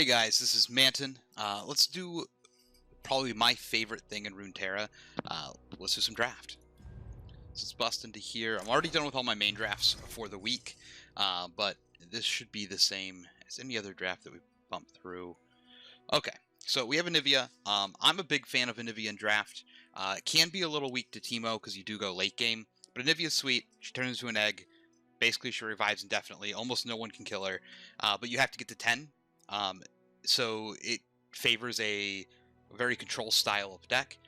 Guys, this is Manten. Let's do probably my favorite thing in Runeterra. Let's do some draft. So let's bust into here. I'm already done with all my main drafts for the week, but this should be the same as any other draft that we bumped through. Okay, so we have Anivia. I'm a big fan of Anivia in draft. It can be a little weak to Teemo because you do go late game, but Anivia's sweet. She turns into an egg. Basically, she revives indefinitely. Almost no one can kill her, but you have to get to 10. So it favors a very control style of deck.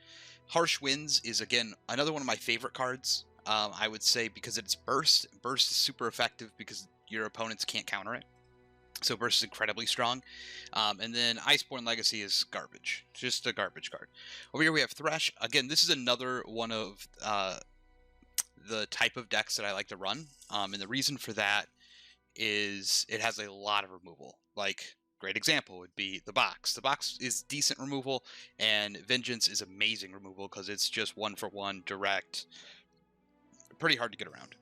Harsh Winds is, again, another one of my favorite cards, I would say, because it's Burst. Burst is super effective because your opponents can't counter it. So Burst is incredibly strong. And then Iceborne Legacy is garbage. Just a garbage card. Over here we have Thresh. Again, this is another one of the type of decks that I like to run. And the reason for that is it has a lot of removal. Like, great example would be the box. The box is decent removal, and Vengeance is amazing removal because it's just 1-for-1 direct. Pretty hard to get around.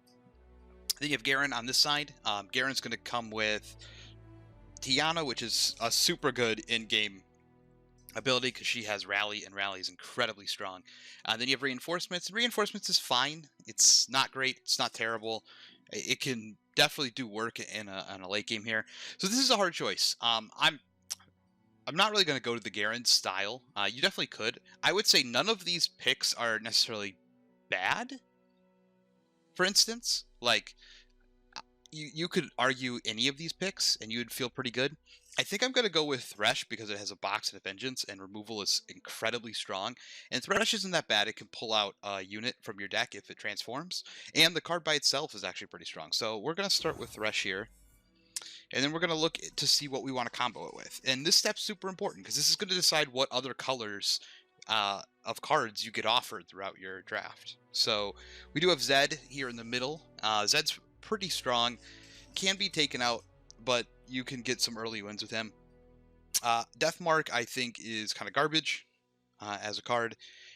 Then you have Garen on this side. Garen's going to come with Tiana, which is a super good in-game ability because she has Rally, and Rally is incredibly strong. Then you have Reinforcements. Reinforcements is fine. It's not great. It's not terrible. It can definitely do work in a late game here. So this is a hard choice. I'm not really going to go to the Garen style. You definitely could. I would say none of these picks are necessarily bad. For instance, like you could argue any of these picks and you would feel pretty good. I think I'm going to go with Thresh because it has a box and a Vengeance, and removal is incredibly strong. And Thresh isn't that bad. It can pull out a unit from your deck if it transforms. And the card by itself is actually pretty strong. So we're going to start with Thresh here. And then we're going to look to see what we want to combo it with. And this step's super important because this is going to decide what other colors of cards you get offered throughout your draft. So we do have Zed here in the middle. Zed's pretty strong. Can be taken out, but you can get some early wins with him. Deathmark, I think, is kind of garbage as a card.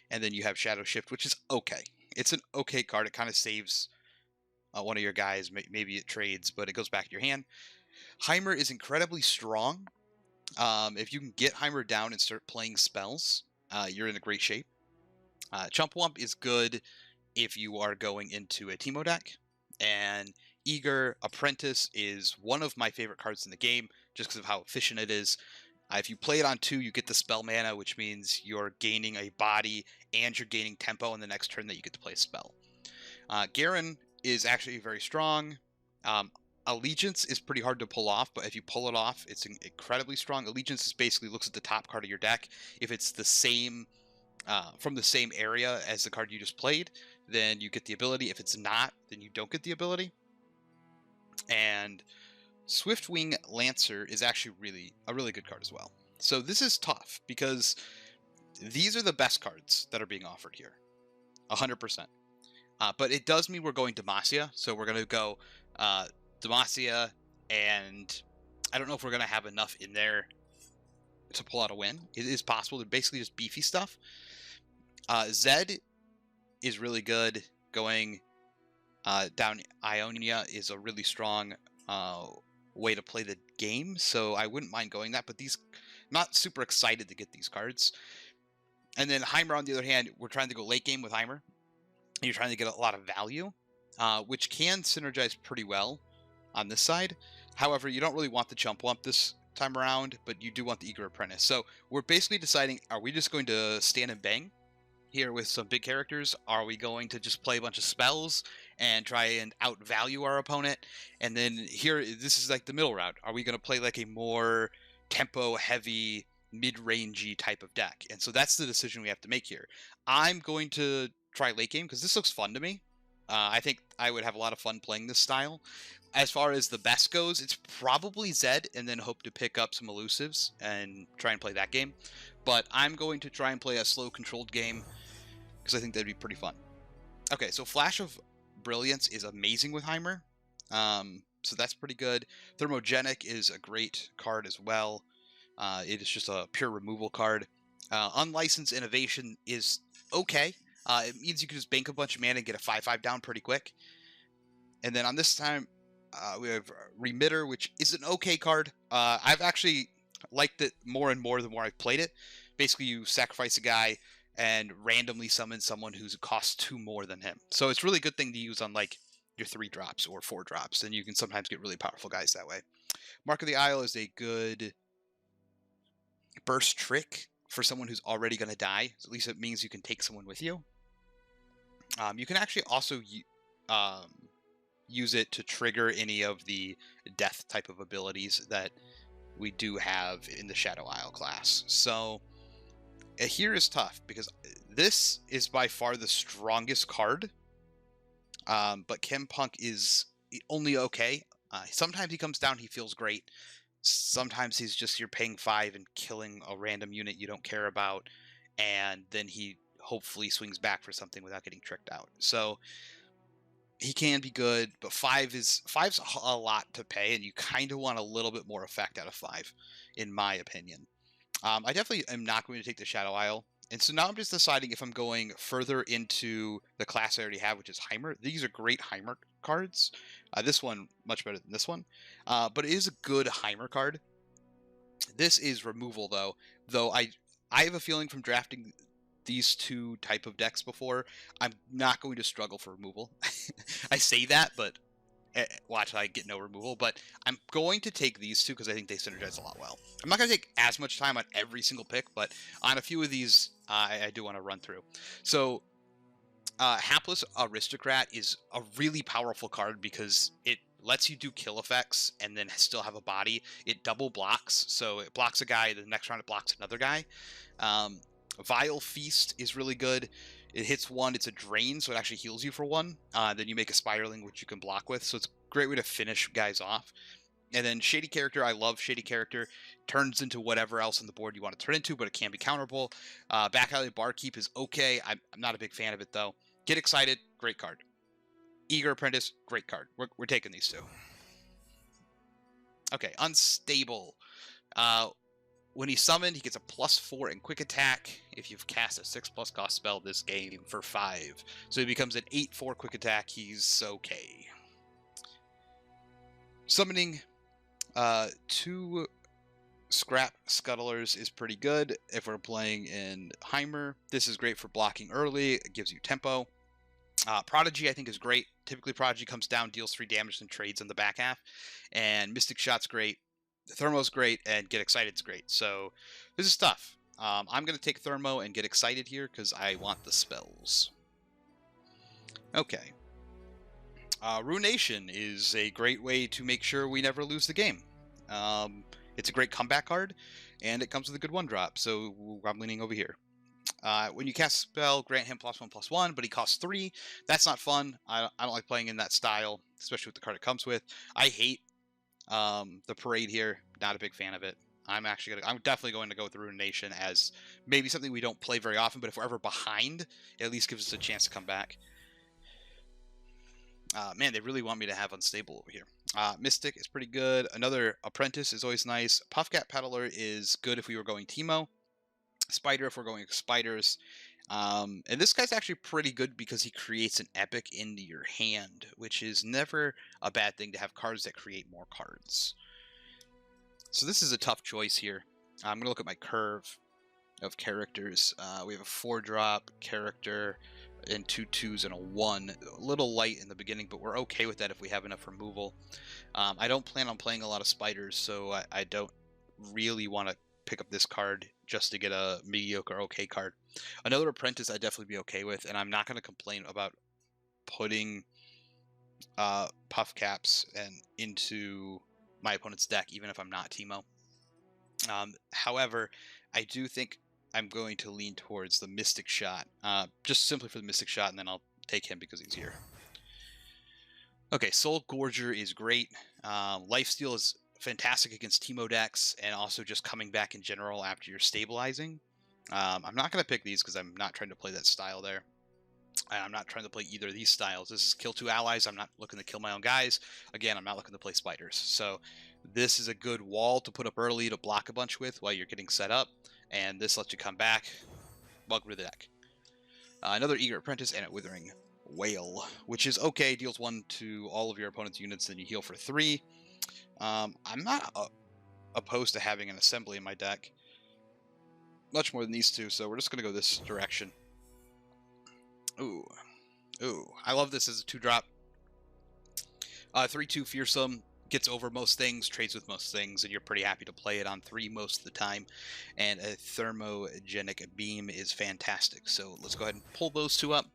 And then you have Shadow Shift, which is okay. It's an okay card. It kind of saves one of your guys. Maybe it trades, but it goes back to your hand. Heimer is incredibly strong. If you can get Heimer down and start playing spells, you're in a great shape. Chumpwump is good if you are going into a Teemo deck. And Eager Apprentice is one of my favorite cards in the game, just because of how efficient it is. If you play it on 2, you get the spell mana, which means you're gaining a body and you're gaining tempo in the next turn that you get to play a spell. Garen is actually very strong. Allegiance is pretty hard to pull off, but if you pull it off, it's incredibly strong. Allegiance is basically looks at the top card of your deck. If it's the same from the same area as the card you just played, then you get the ability. If it's not, then you don't get the ability. And Swiftwing Lancer is actually a really good card as well. So this is tough because these are the best cards that are being offered here, 100%. But it does mean we're going Demacia, so we're going to go Demacia, and I don't know if we're going to have enough in there to pull out a win. It is possible. They're basically just beefy stuff. Zed is really good. Going down Ionia is a really strong way to play the game, so I wouldn't mind going that, but I'm not super excited to get these cards. And then Heimer, on the other hand, we're trying to go late game with Heimer. And you're trying to get a lot of value, which can synergize pretty well on this side. However, you don't really want the Chumpwump this time around, but you do want the Eager Apprentice. So we're basically deciding, are we just going to stand and bang here with some big characters? Are we going to just play a bunch of spells and try and outvalue our opponent? And then here, this is like the middle route. Are we going to play like a more tempo-heavy, mid-rangey type of deck? And so that's the decision we have to make here. I'm going to try late game because this looks fun to me. I think I would have a lot of fun playing this style. As far as the best goes, it's probably Zed, and then hope to pick up some elusives and try and play that game. But I'm going to try and play a slow, controlled game because I think that'd be pretty fun. Okay, so Flash of Brilliance is amazing with Heimer. So that's pretty good. Thermogenic is a great card as well. It is just a pure removal card. Unlicensed Innovation is okay. It means you can just bank a bunch of mana and get a 5/5 down pretty quick. And then on this time, we have Remitter, which is an okay card. I've actually liked it more and more the more I played it. Basically, you sacrifice a guy and randomly summon someone who's costs 2 more than him. So it's a really good thing to use on like your 3 drops or 4 drops, and you can sometimes get really powerful guys that way. Mark of the Isle is a good burst trick for someone who's already going to die. At least it means you can take someone with you. You can actually also use it to trigger any of the death type of abilities that we do have in the Shadow Isle class. So here is tough because this is by far the strongest card, but Chem Punk is only okay. Sometimes he comes down, he feels great. Sometimes he's just you're paying 5 and killing a random unit you don't care about, and then he hopefully swings back for something without getting tricked out. So he can be good, but 5's a lot to pay, and you kind of want a little bit more effect out of 5, in my opinion. I definitely am not going to take the Shadow Isle. And so now I'm just deciding if I'm going further into the class I already have, which is Heimer. These are great Heimer cards. This one, much better than this one. But it is a good Heimer card. This is removal, though I have a feeling from drafting these 2 type of decks before, I'm not going to struggle for removal. I say that, but watch, I get no removal, but I'm going to take these 2 because I think they synergize a lot well. I'm not going to take as much time on every single pick, but on a few of these, I do want to run through. So, Hapless Aristocrat is a really powerful card because it lets you do kill effects and then still have a body. It double blocks, so it blocks a guy, the next round it blocks another guy. Vile Feast is really good. It hits 1, it's a drain, so it actually heals you for 1. Then you make a Spiraling, which you can block with, so it's a great way to finish guys off. And then Shady Character, I love Shady Character. Turns into whatever else on the board you want to turn into, but it can be counterable. Back Alley Barkeep is okay. I'm not a big fan of it, though. Get Excited, great card. Eager Apprentice, great card. We're taking these 2. Okay, Unstable. When he's summoned, he gets a +4 in quick attack if you've cast a 6+ cost spell this game for 5. So he becomes an 8/4 quick attack. He's okay. Summoning 2 Scrap Scuttlers is pretty good if we're playing in Heimer. This is great for blocking early. It gives you tempo. Prodigy, I think, is great. Typically, Prodigy comes down, deals 3 damage, and trades in the back half. And Mystic Shot's great. Thermo's great, and Get Excited's great. So this is tough. I'm going to take Thermo and Get Excited here because I want the spells. Okay. Ruination is a great way to make sure we never lose the game. It's a great comeback card, and it comes with a good 1-drop, so I'm leaning over here. When you cast a spell, grant him +1/+1, but he costs 3. That's not fun. I don't like playing in that style, especially with the card it comes with. I hate the Parade here. Not a big fan of it. I'm definitely going to go with Ruination as maybe something we don't play very often, but if we're ever behind, it at least gives us a chance to come back. Man, they really want me to have Unstable over here. Mystic is pretty good. Another Apprentice is always nice. Puffcat Peddler is good if we were going Teemo. Spider if we're going Spiders. And this guy's actually pretty good because he creates an epic into your hand, which is never a bad thing to have cards that create more cards. So this is a tough choice here. I'm going to look at my curve of characters. We have a 4-drop character and 2 2s and a 1. A little light in the beginning, but we're okay with that if we have enough removal. I don't plan on playing a lot of Spiders, so I don't really want to pick up this card just to get a mediocre okay card. Another Apprentice I'd definitely be okay with, and I'm not going to complain about putting Puff Caps and into my opponent's deck, even if I'm not Teemo. However, I do think I'm going to lean towards the Mystic Shot, just simply for the Mystic Shot, and then I'll take him because he's here. Okay, Soul Gorger is great. Lifesteal is fantastic against Teemo decks, and also just coming back in general after you're stabilizing. I'm not going to pick these because I'm not trying to play that style there. I'm not trying to play either of these styles. This is kill 2 allies. I'm not looking to kill my own guys. Again, I'm not looking to play Spiders. So this is a good wall to put up early to block a bunch with while you're getting set up. And this lets you come back. Welcome to the deck. Another Eager Apprentice and a Withering Whale, which is okay. Deals 1 to all of your opponent's units, then you heal for 3. I'm not opposed to having an assembly in my deck. Much more than these two, so we're just going to go this direction. Ooh. Ooh. I love this as a 2-drop. 3/2 Fearsome. Gets over most things, trades with most things, and you're pretty happy to play it on 3 most of the time. And a Thermogenic Beam is fantastic. So let's go ahead and pull those 2 up.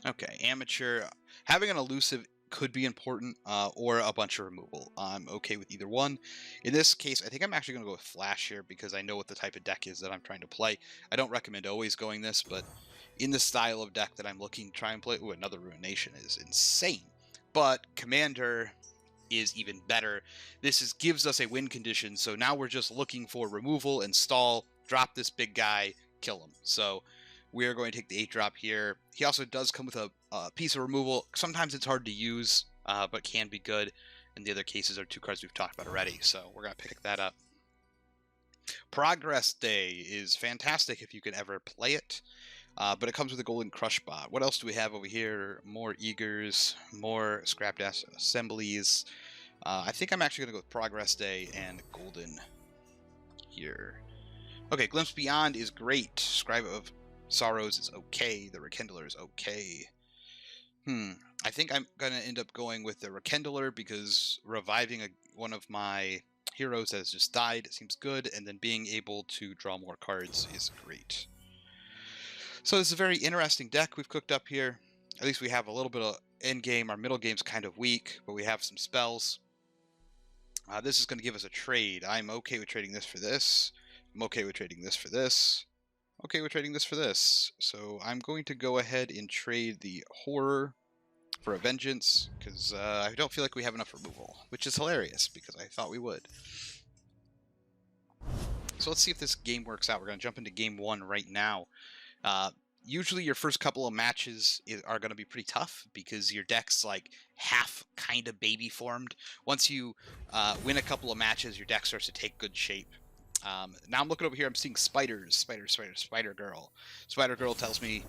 Okay, Amateur. Having an elusive could be important, or a bunch of removal. I'm okay with either one. In this case, I think I'm actually going to go with Flash here because I know what the type of deck is that I'm trying to play. I don't recommend always going this, but in the style of deck that I'm looking to try and play... Ooh, another Ruination is insane. But Commander is even better. This gives us a win condition, so now we're just looking for removal, install, drop this big guy, kill him. So we are going to take the 8-drop here. He also does come with a piece of removal. Sometimes it's hard to use, but can be good. And the other cases are 2 cards we've talked about already, so we're going to pick that up. Progress Day is fantastic if you can ever play it. But it comes with a Golden Crush bot. What else do we have over here? More Eagers, more Scrap Dash Assemblies. I think I'm actually going to go with Progress Day and Golden here. Okay, Glimpse Beyond is great. Scribe of Sorrows is okay. The Rekindler is okay. I think I'm going to end up going with the Rekindler because reviving one of my heroes that has just died seems good, and then being able to draw more cards is great. So this is a very interesting deck we've cooked up here. At least we have a little bit of end game. Our middle game's kind of weak, but we have some spells. This is going to give us a trade. I'm okay with trading this for this. I'm okay with trading this for this. Okay with trading this for this. So I'm going to go ahead and trade the Horror for a Vengeance, because I don't feel like we have enough removal, which is hilarious, because I thought we would. So let's see if this game works out. We're going to jump into game 1 right now. Usually your first couple of matches are going to be pretty tough because your deck's like half kind of baby formed. Once you win a couple of matches, your deck starts to take good shape. Now I'm looking over here, I'm seeing spiders. Spider Girl. Spider Girl tells me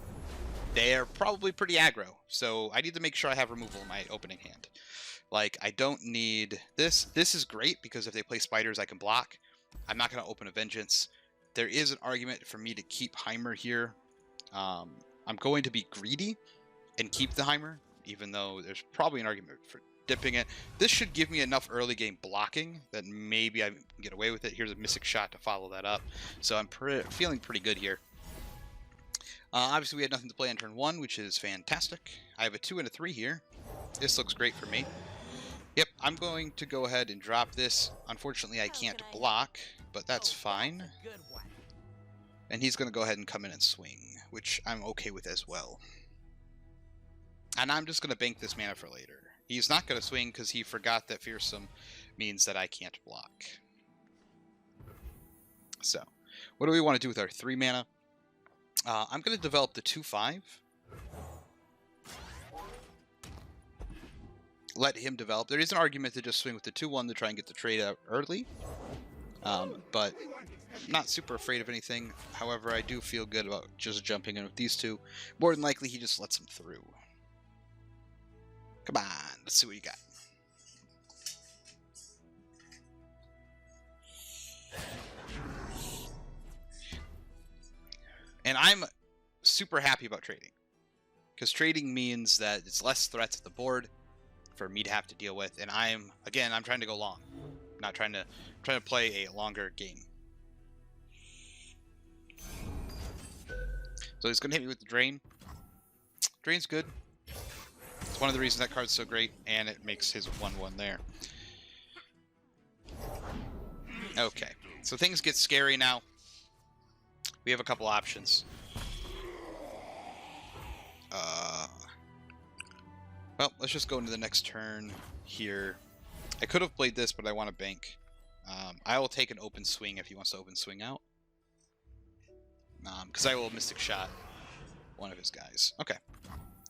they're probably pretty aggro, so I need to make sure I have removal in my opening hand. Like, I don't need this. This is great because if they play spiders, I can block. I'm not going to open a Vengeance. There is an argument for me to keep Heimer here. I'm going to be greedy and keep the Heimer, even though there's probably an argument for dipping it. This should give me enough early game blocking that maybe I can get away with it. Here's a Mystic Shot to follow that up. So I'm feeling pretty good here. Obviously, we had nothing to play on turn 1, which is fantastic. I have a 2 and a 3 here. This looks great for me. Yep, I'm going to go ahead and drop this. Unfortunately, I can't block, but that's fine. And he's going to go ahead and come in and swing, which I'm okay with as well. And I'm just going to bank this mana for later. He's not going to swing because he forgot that Fearsome means that I can't block. So, what do we want to do with our 3 mana? I'm going to develop the 2/5. Let him develop. There is an argument to just swing with the 2/1 to try and get the trade out early. But not super afraid of anything. However, I do feel good about just jumping in with these two. More than likely, he just lets them through. Come on, let's see what you got. And I'm super happy about trading. Because trading means that it's less threats at the board for me to have to deal with. And I'm trying to go long. I'm not trying to play a longer game. So he's going to hit me with the Drain. Drain's good. It's one of the reasons that card's so great, and it makes his 1/1 there. Okay, so things get scary now. We have a couple options. Well, let's just go into the next turn here. I could have played this, but I want to bank. I will take an open swing if he wants to open swing out. Because I will Mystic Shot one of his guys. Okay,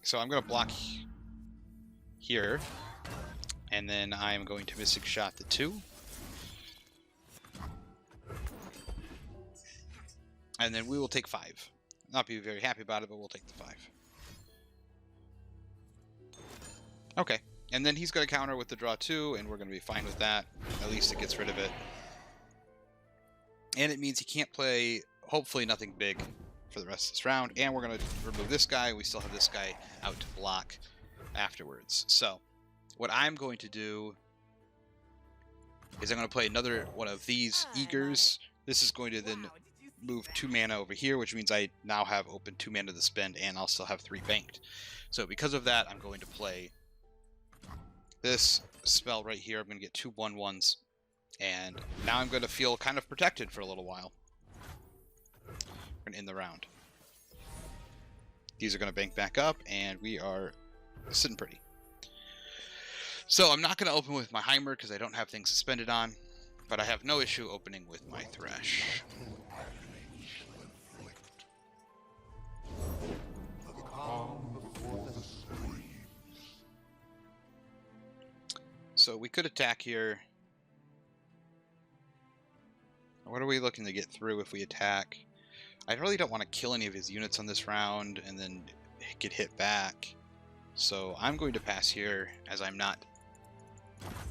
so I'm going to block here, and then I'm going to Mystic Shot the 2. And then we will take 5. Not be very happy about it, but we'll take the 5. Okay, And then he's going to counter with the draw 2, and we're going to be fine with that. At least it gets rid of it. And it means he can't play, hopefully, nothing big for the rest of this round. And we're going to remove this guy. We still have this guy out to block afterwards. So what I'm going to do is I'm going to play another one of these Eagers. This is going to then move 2 mana over here, which means I now have open 2 mana to spend, and I'll still have 3 banked. So because of that, I'm going to play this spell right here. I'm going to get 2 1/1s, and now I'm going to feel kind of protected for a little while. We're going to end the round. These are going to bank back up, and we are sitting pretty. So I'm not going to open with my Heimer because I don't have things suspended on, but I have no issue opening with my Thresh. So we could attack here. What are we looking to get through if we attack? I really don't want to kill any of his units on this round and then get hit back. So I'm going to pass here, as I'm not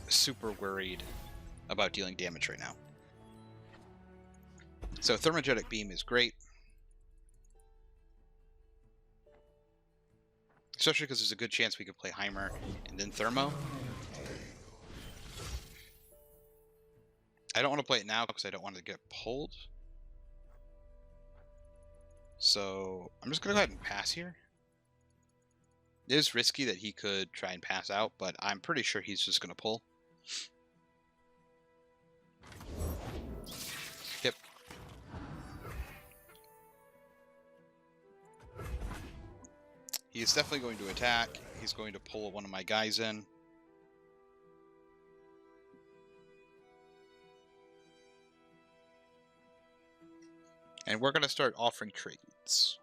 super worried about dealing damage right now. So Thermogenic Beam is great. Especially because there's a good chance we could play Heimer and then Thermo. I don't want to play it now because I don't want to get pulled. So I'm just going to go ahead and pass here. It is risky that he could try and pass out, but I'm pretty sure he's just going to pull. Yep. He is definitely going to attack. He's going to pull one of my guys in. And we're going to start offering trades.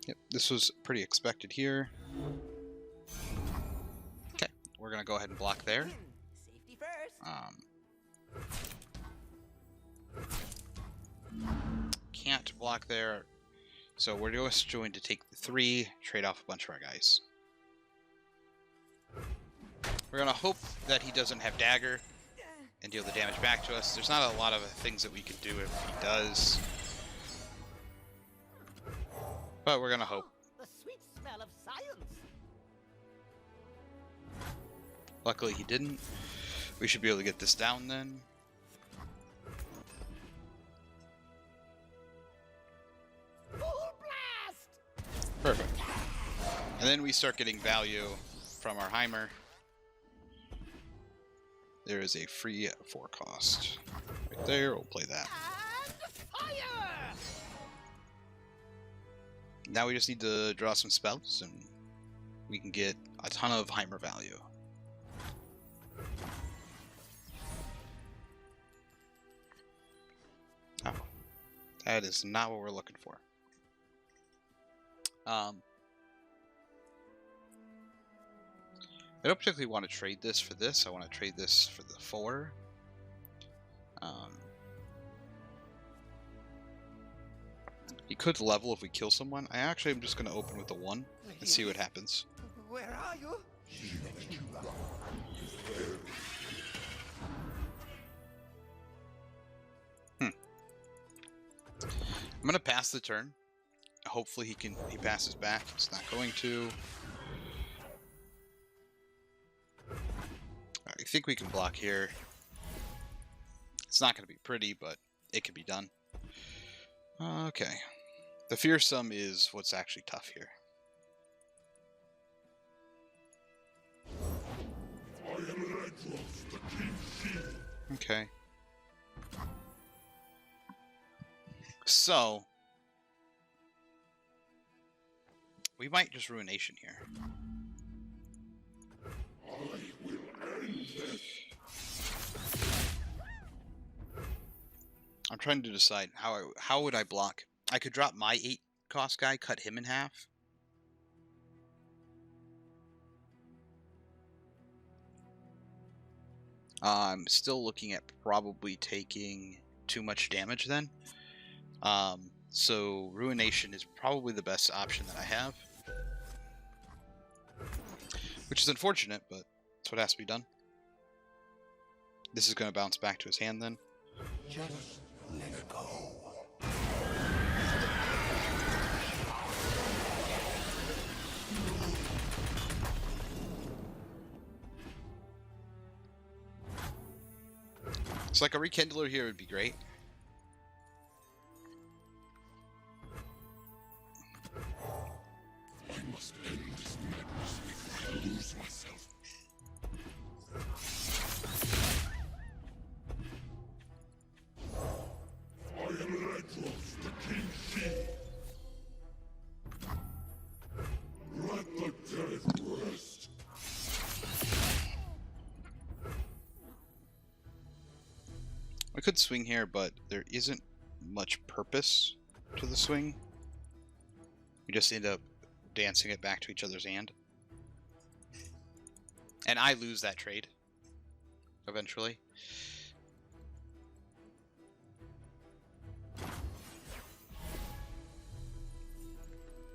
Yep, this was pretty expected here. Okay, we're going to go ahead and block there. Safety first. Can't block there, so we're just going to take the 3, trade off a bunch of our guys. We're going to hope that he doesn't have dagger and deal the damage back to us. There's not a lot of things that we can do if he does, but we're going to hope. The sweet smell of science. Luckily he didn't. We should be able to get this down then. Perfect. And then we start getting value from our Heimer. There is a free 4 cost. Right there, we'll play that. And fire! Now we just need to draw some spells and we can get a ton of Heimer value. Oh, that is not what we're looking for. I don't particularly want to trade this for this. I want to trade this for the 4. He could level if we kill someone. I actually am just going to open with the 1 and see what happens. Where are you? I'm going to pass the turn. Hopefully he passes back. He's not going to. I think we can block here. It's not going to be pretty, but it can be done. Okay. The fearsome is what's actually tough here. Okay. So we might just Ruination here. I'm trying to decide how would I block. I could drop my 8 cost guy, cut him in half. I'm still looking at probably taking too much damage then. So Ruination is probably the best option that I have. Which is unfortunate, but that's what has to be done. This is going to bounce back to his hand then. Just let it go. It's like a Rekindler here would be great. I must end this madness before I lose myself. I am Ledros, the King's Shield. Let the dead rest. I could swing here, but there isn't much purpose to the swing. We just end up dancing it back to each other's hand. And I lose that trade eventually.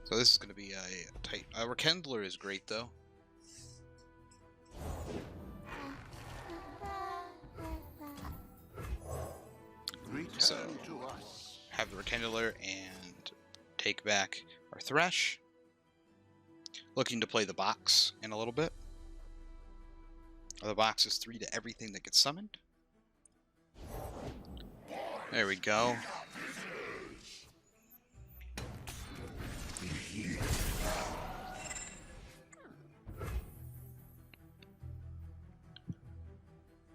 So this is going to be a tight... Rekindler is great, though. So, have the Rekindler and take back our Thresh. Looking to play the box in a little bit. The box is 3 to everything that gets summoned. There we go.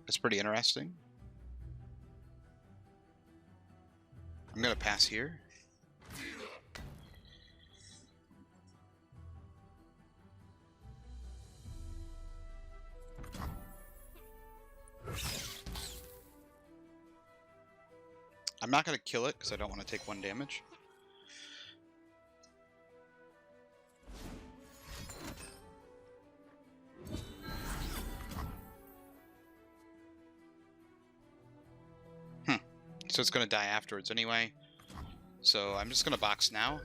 That's pretty interesting. I'm gonna pass here. I'm not gonna kill it because I don't want to take 1 damage. So it's going to die afterwards anyway. So I'm just going to box now.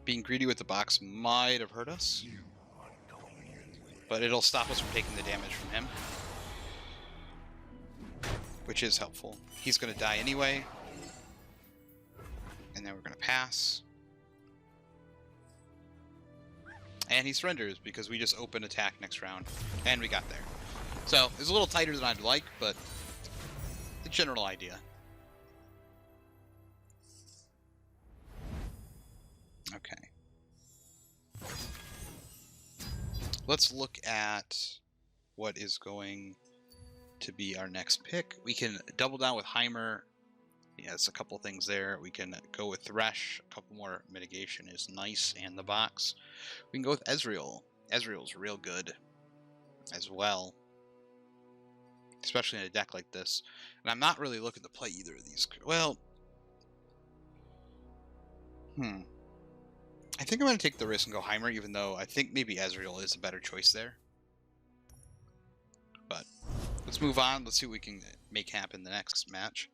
Being greedy with the box might have hurt us. But it'll stop us from taking the damage from him. Which is helpful. He's going to die anyway. And then we're going to pass. And he surrenders because we just open attack next round. And we got there. So, it's a little tighter than I'd like, but the general idea. Okay. Let's look at what is going to be our next pick. We can double down with Heimer. Yeah, it's a couple things there. We can go with Thresh. A couple more mitigation is nice, and the box. We can go with Ezreal. Ezreal's real good as well, especially in a deck like this. And I'm not really looking to play either of these. Well, I think I'm going to take the risk and go Heimer, even though I think maybe Ezreal is a better choice there. But let's move on. Let's see what we can make happen the next match.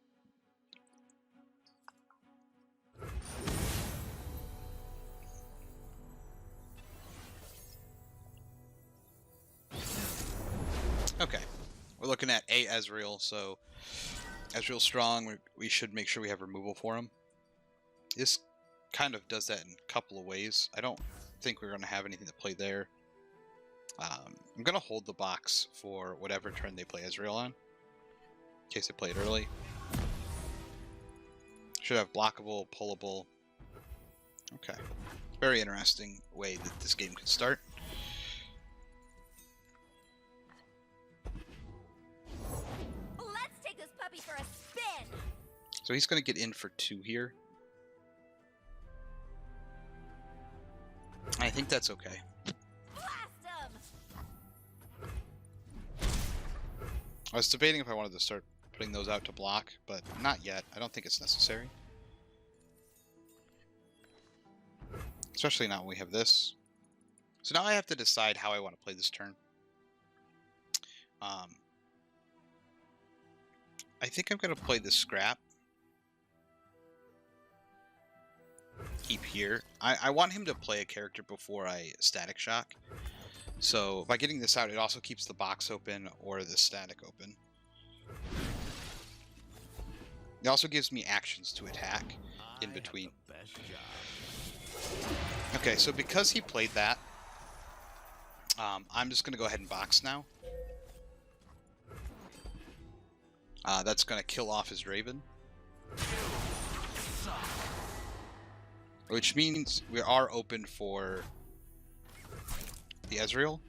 Okay, we're looking at a Ezreal, so Ezreal's strong. We should make sure we have removal for him. This kind of does that in a couple of ways. I don't think we're going to have anything to play there. I'm going to hold the box for whatever turn they play Ezreal on, in case they play it early. Should have blockable, pullable. Okay, very interesting way that this game could start. For a spin. So he's going to get in for 2 here. I think that's okay. Blast him. I was debating if I wanted to start putting those out to block, but not yet. I don't think it's necessary. Especially now when we have this. So now I have to decide how I want to play this turn. I think I'm going to play the scrap. Keep here. I want him to play a character before I Static Shock. So by getting this out, it also keeps the box open or the static open. It also gives me actions to attack in between. Okay, so because he played that, I'm just going to go ahead and box now. That's going to kill off his Raven. Which means we are open for the Ezreal.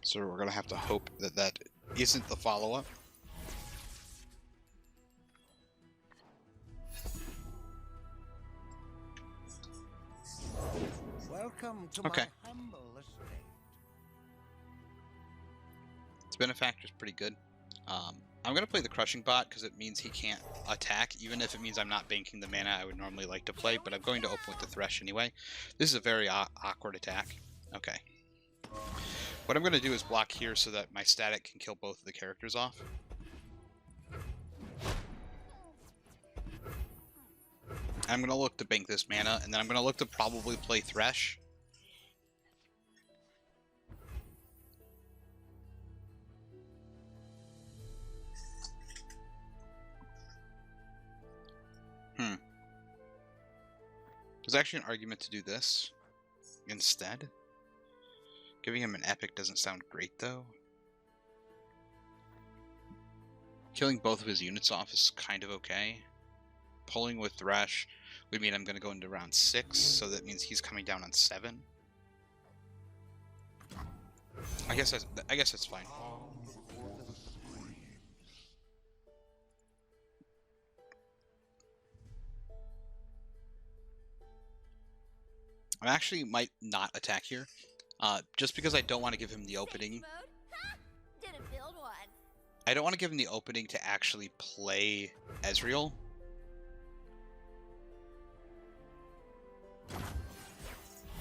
So we're going to have to hope that that isn't the follow-up. Welcome to Okay. my humble estate. Its Benefactor's pretty good. I'm going to play the Crushing Bot because it means he can't attack, even if it means I'm not banking the mana I would normally like to play, but I'm going to open with the Thresh anyway. This is a very awkward attack. Okay. What I'm going to do is block here so that my static can kill both of the characters off. I'm going to look to bank this mana, and then I'm going to look to probably play Thresh. There's actually an argument to do this instead. Giving him an epic doesn't sound great, though. Killing both of his units off is kind of okay. Pulling with Thresh would mean I'm going to go into round 6, so that means he's coming down on 7. I guess that's fine. I actually might not attack here, just because I don't want to give him the opening. Didn't build one. I don't want to give him the opening to actually play Ezreal.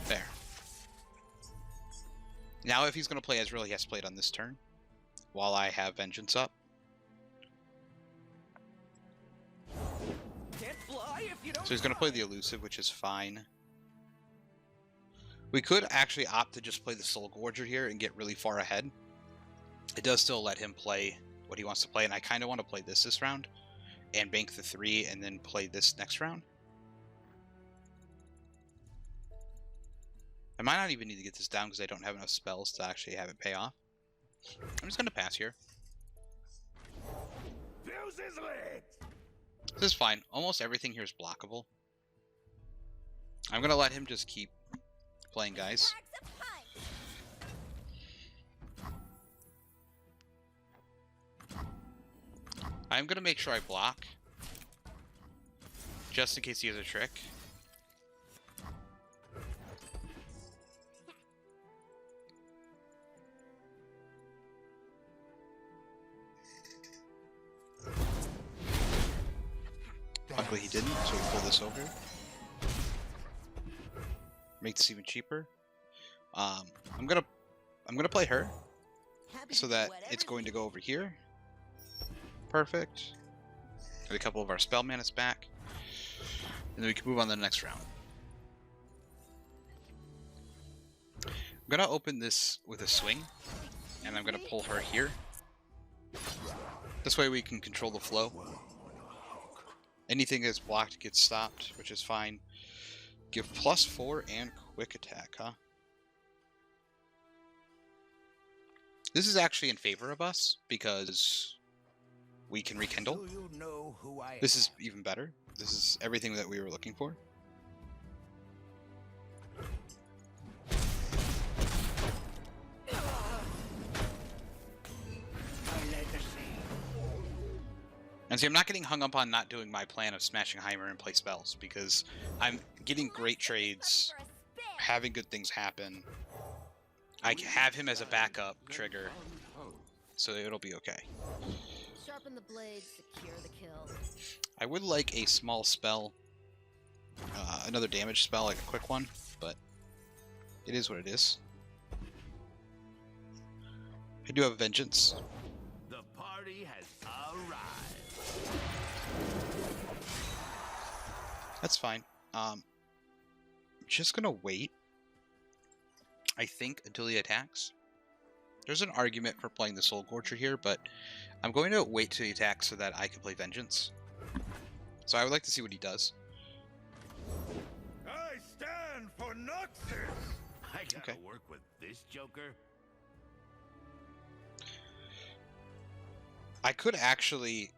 There. Now if he's going to play Ezreal, he has to play it on this turn, while I have Vengeance up. Can't fly if you don't So he's going to play the Elusive, which is fine. We could actually opt to just play the Soul Gorger here and get really far ahead. It does still let him play what he wants to play, and I kind of want to play this round and bank the 3 and then play this next round. I might not even need to get this down because I don't have enough spells to actually have it pay off. I'm just going to pass here. Fuse is lit. This is fine. Almost everything here is blockable. I'm going to let him just keep playing, guys. Packs a punch. I'm going to make sure I block, just in case he has a trick. Luckily he didn't, so we pull this over. Make this even cheaper. I'm gonna play her Happy so to do that whatever it's going to go over here. Perfect. Get a couple of our spell mana's back, and then we can move on to the next round. I'm gonna open this with a swing, and I'm gonna pull her here. This way we can control the flow. Anything that's blocked gets stopped, which is fine. Give +4 and quick attack, huh? This is actually in favor of us because we can rekindle. Do you know who I This is even better. This is everything that we were looking for. And see, I'm not getting hung up on not doing my plan of smashing Heimer and play spells because I'm getting great trades, For a spin. having good things happen. I have him as a backup trigger, so it'll be okay. Sharpen the blade, secure the kill. I would like a small spell another damage spell, like a quick one, but it is what it is. I do have Vengeance. The party has arrived. That's fine. Just gonna wait, I think, until he attacks. There's an argument for playing the Soul Gorger here, but I'm going to wait till he attacks so that I can play Vengeance. So I would like to see what he does. I stand for Noxus. I gotta Okay. work with this Joker. I could actually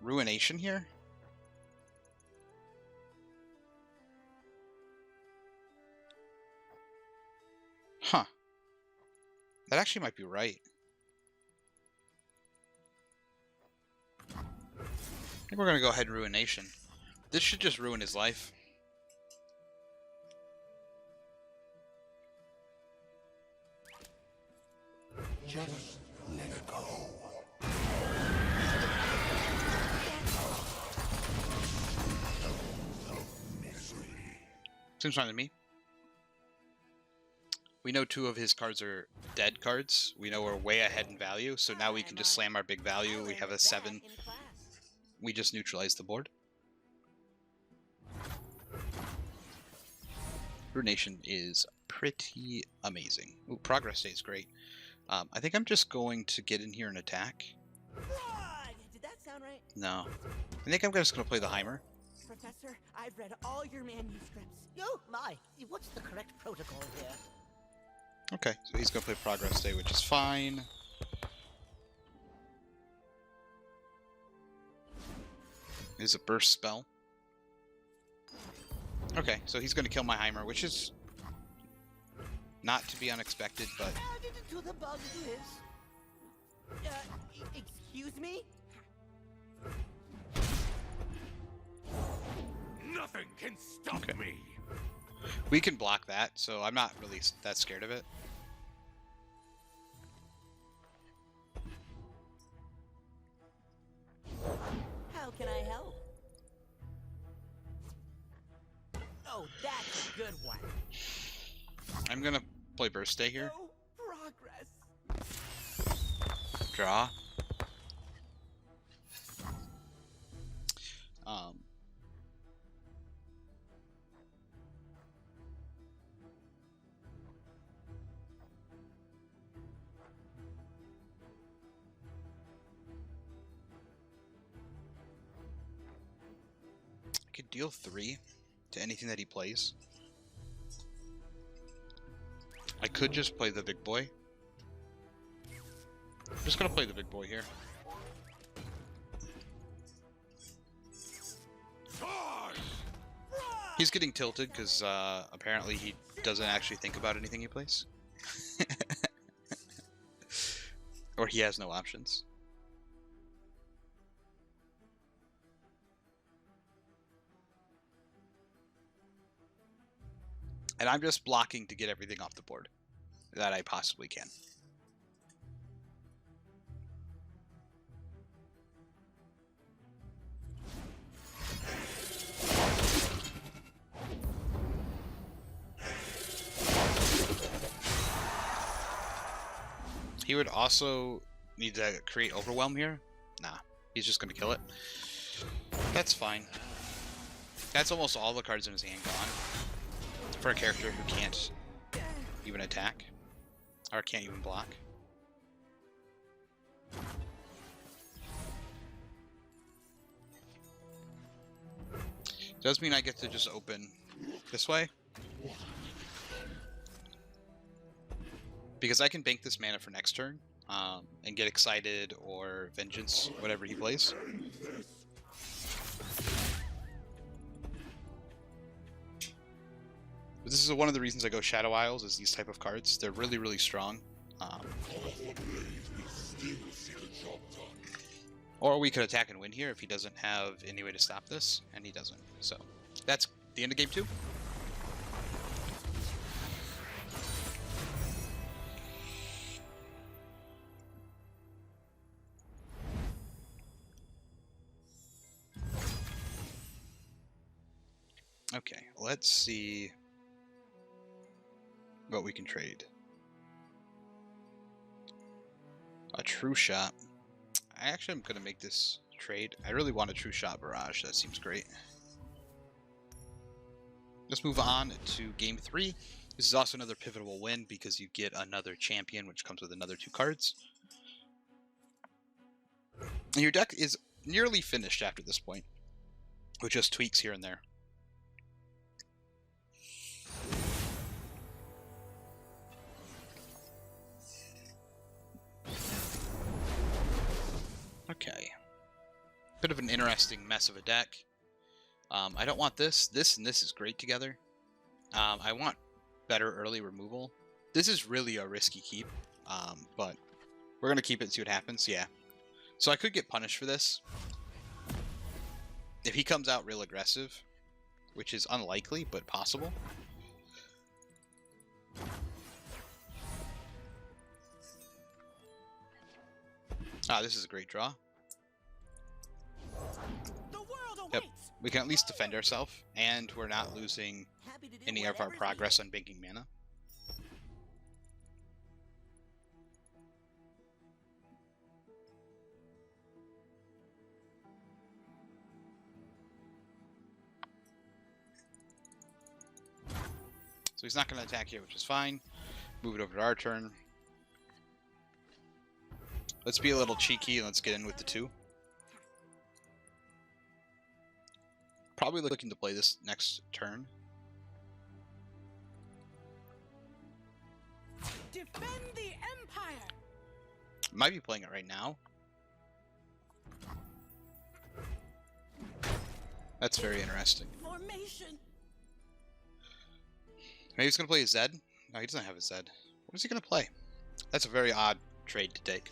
Ruination here. Huh. That actually might be right. I think we're going to go ahead and Ruination. This should just ruin his life. Just let it go. Seems fine to me. We know 2 of his cards are dead cards. We know we're way ahead in value, so now we can just slam our big value. We have a 7. We just neutralize the board. Ruination is pretty amazing. Ooh, Progress Day is great. I think I'm just going to get in here and attack. Did that sound right? No. I think I'm just going to play the Heimer. Professor, I've read all your manuscripts. Oh my, what's the correct protocol here? Okay, so he's going to play Progress Day, which is fine. Is a burst spell. Okay, so he's going to kill my Heimer, which is not to be unexpected, but Added to the bug list. Excuse me? Nothing can stop Okay. me. we can block that, so I'm not really that scared of it. How can I help? Oh, that's a good one. I'm going to play Burst Day here. No progress. Draw. I could deal 3 to anything that he plays. I could just play the big boy. I'm just gonna play the big boy here. Charge! He's getting tilted because apparently he doesn't actually think about anything he plays. Or he has no options. And I'm just blocking to get everything off the board that I possibly can. He would also need to create Overwhelm here. Nah, he's just going to kill it. That's fine. That's almost all the cards in his hand gone. For a character who can't even attack. Or can't even block. Does mean I get to just open this way. Because I can bank this mana for next turn, and get Excited or Vengeance, whatever he plays. But this is one of the reasons I go Shadow Isles, is these type of cards. They're really, really strong. Or we could attack and win here if he doesn't have any way to stop this, and he doesn't. So that's the end of game 2. Okay, let's see what we can trade. A true shot. I actually am going to make this trade. I really want a true shot barrage. That seems great. Let's move on to game 3. This is also another pivotal win because you get another champion, which comes with another 2 cards. And your deck is nearly finished after this point, with just tweaks here and there. Okay. Bit of an interesting mess of a deck. I don't want this. This and this is great together. I want better early removal. This is really a risky keep, but we're going to keep it and see what happens. Yeah. So I could get punished for this. If he comes out real aggressive, which is unlikely, but possible. Ah, this is a great draw. Yep, we can at least defend ourselves, and we're not losing any of our progress on banking mana. So he's not going to attack here, which is fine. Move it over to our turn. Let's be a little cheeky and let's get in with the 2. Probably looking to play this next turn. Defend the Empire. Might be playing it right now. That's very interesting. Formation. Maybe he's going to play a Zed? No, he doesn't have a Zed. What is he going to play? That's a very odd trade to take.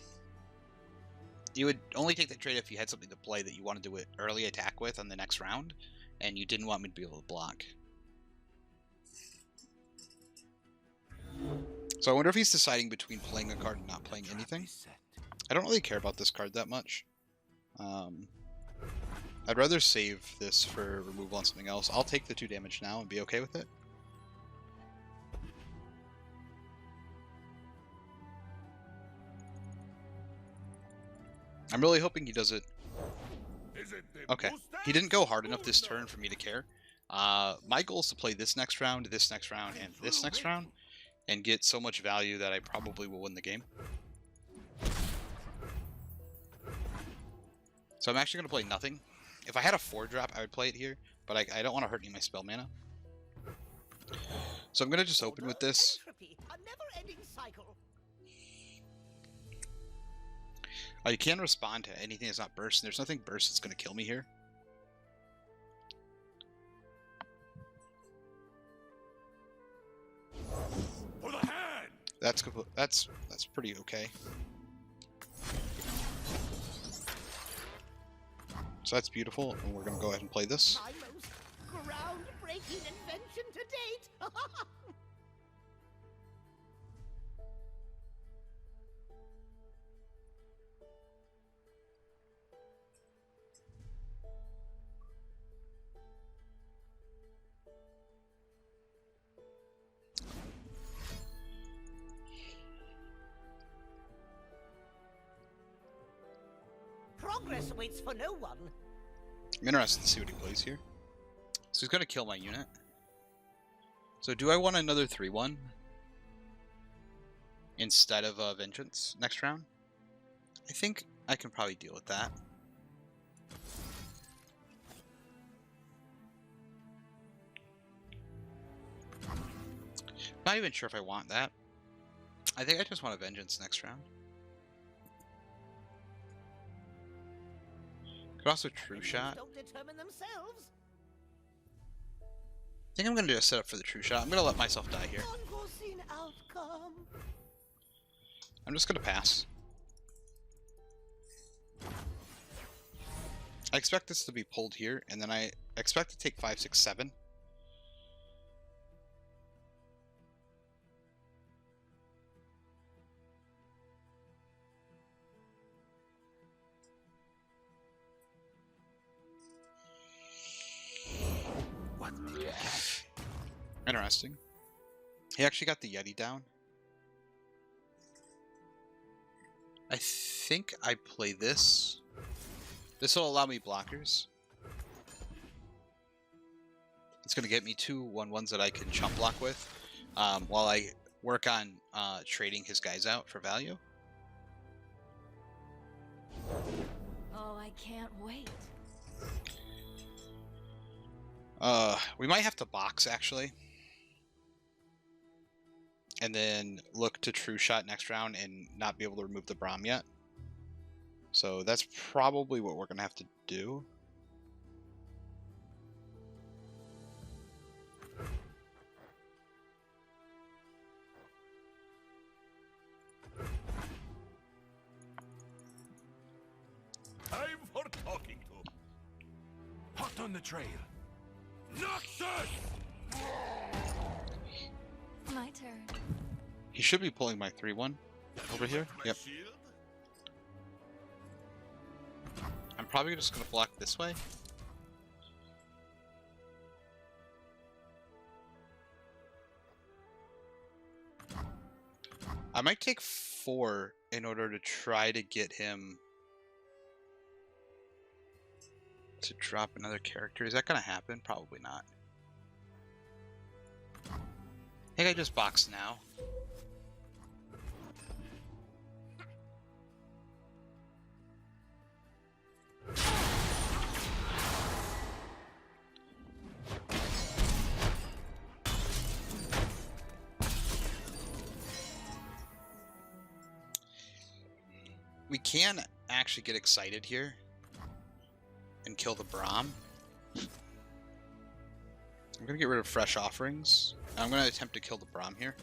You would only take that trade if you had something to play that you wanted to early attack with on the next round, and you didn't want me to be able to block. So I wonder if he's deciding between playing a card and not playing anything. I don't really care about this card that much. I'd rather save this for removal on something else. I'll take the 2 damage now and be okay with it. I'm really hoping he does it. Okay, he didn't go hard enough this turn for me to care. My goal is to play this next round, and this next round, and get so much value that I probably will win the game. So I'm actually going to play nothing. If I had a 4-drop, I would play it here, but I don't want to hurt any of my spell mana. So I'm going to just open with this. You can respond to anything that's not burst, and there's nothing burst that's going to kill me here. For the hand. That's pretty okay. So that's beautiful, and we're going to go ahead and play this. My most groundbreaking invention to date. Progress waits for no one. I'm interested to see what he plays here. So he's going to kill my unit. So do I want another 3-1 instead of Vengeance next round? I think I can probably deal with that. Not even sure if I want that. I think I just want a Vengeance next round. Could also True Shot. Don't determine themselves. I think I'm going to do a setup for the True Shot. I'm going to let myself die here. Unforeseen outcome. I'm just going to pass. I expect this to be pulled here, and then I expect to take 5, 6, 7. Interesting. He actually got the Yeti down. I think I play this. This will allow me blockers. It's going to get me 2 1/1s that I can chump block with while I work on trading his guys out for value. Oh, I can't wait. We might have to box, actually. And then look to true shot next round and not be able to remove the Braum yet. So that's probably what we're going to have to do. Time for talking to. Hot on the trail. Noxus! My turn. He should be pulling my 3/1 over here. Yep. Shield? I'm probably just going to block this way. I might take 4 in order to try to get him to drop another character. Is that going to happen? Probably not. I think I just box now. We can actually get excited here and kill the Braum. I'm going to get rid of fresh offerings. I'm going to attempt to kill the Braum here.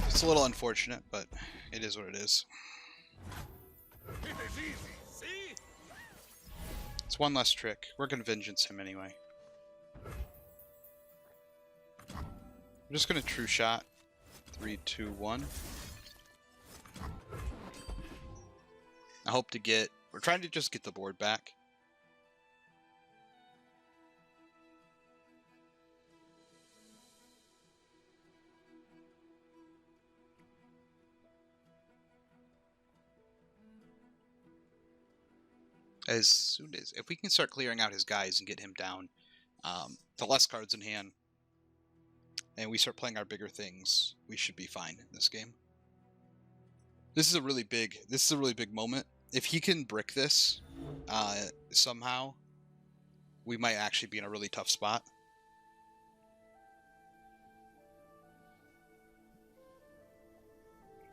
It's a little unfortunate, but it is what it is. It is easy, see? It's one less trick. We're going to vengeance him anyway. I'm just going to true shot. 3, 2, 1. I hope to get... We're trying to just get the board back. As soon as... If we can start clearing out his guys and get him down, the less cards in hand, and we start playing our bigger things, we should be fine in this game. This is a really big moment. If he can brick this somehow, we might actually be in a really tough spot.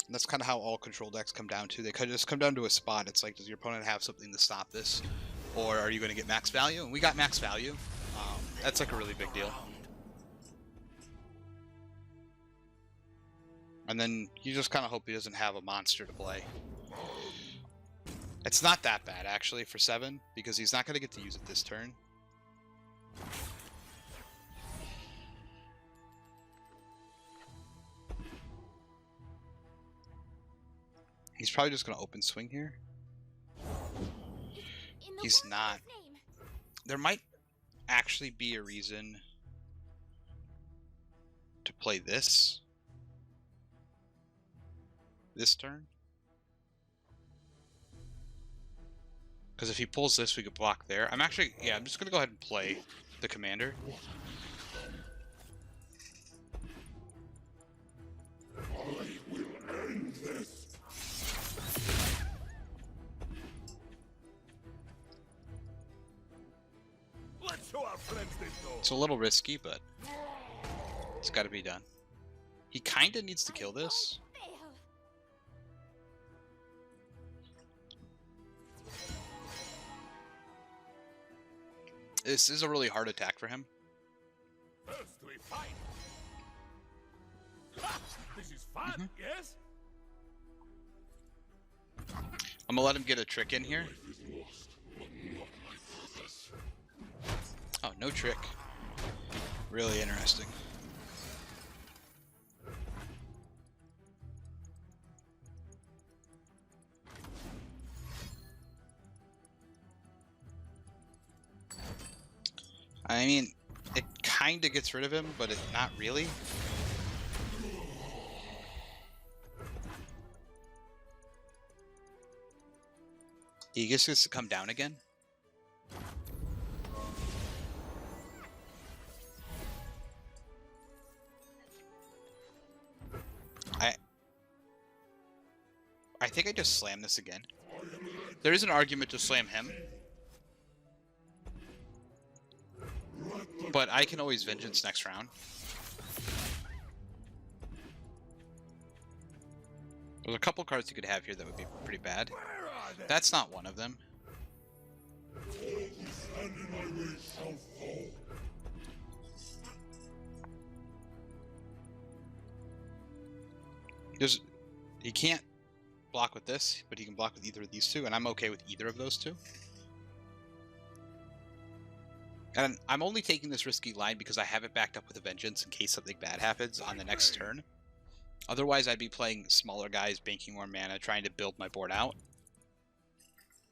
And that's kind of how all control decks come down to. They kind of just come down to a spot. It's like, does your opponent have something to stop this? Or are you going to get max value? And we got max value. That's like a really big deal. And then you just kind of hope he doesn't have a monster to play. It's not that bad, actually, for 7, because he's not going to get to use it this turn. He's probably just going to open swing here. He's not. There might actually be a reason to play this turn. Because if he pulls this, we could block there. I'm just going to go ahead and play the commander. I will end this. Let's show our friends this door. It's a little risky, but it's got to be done. He kind of needs to kill this. This is a really hard attack for him. First we fight. Ha! This is fun, yes? I'm gonna let him get a trick in here. Oh, no trick. Really interesting. I mean, it kind of gets rid of him, but not really. He just gets to come down again. I think I just slam this again. There is an argument to slam him. But I can always vengeance next round. There's a couple cards you could have here that would be pretty bad. That's not one of them. He can't block with this, but he can block with either of these two, and I'm okay with either of those two. And I'm only taking this risky line because I have it backed up with a vengeance in case something bad happens on the next turn. Otherwise, I'd be playing smaller guys, banking more mana, trying to build my board out.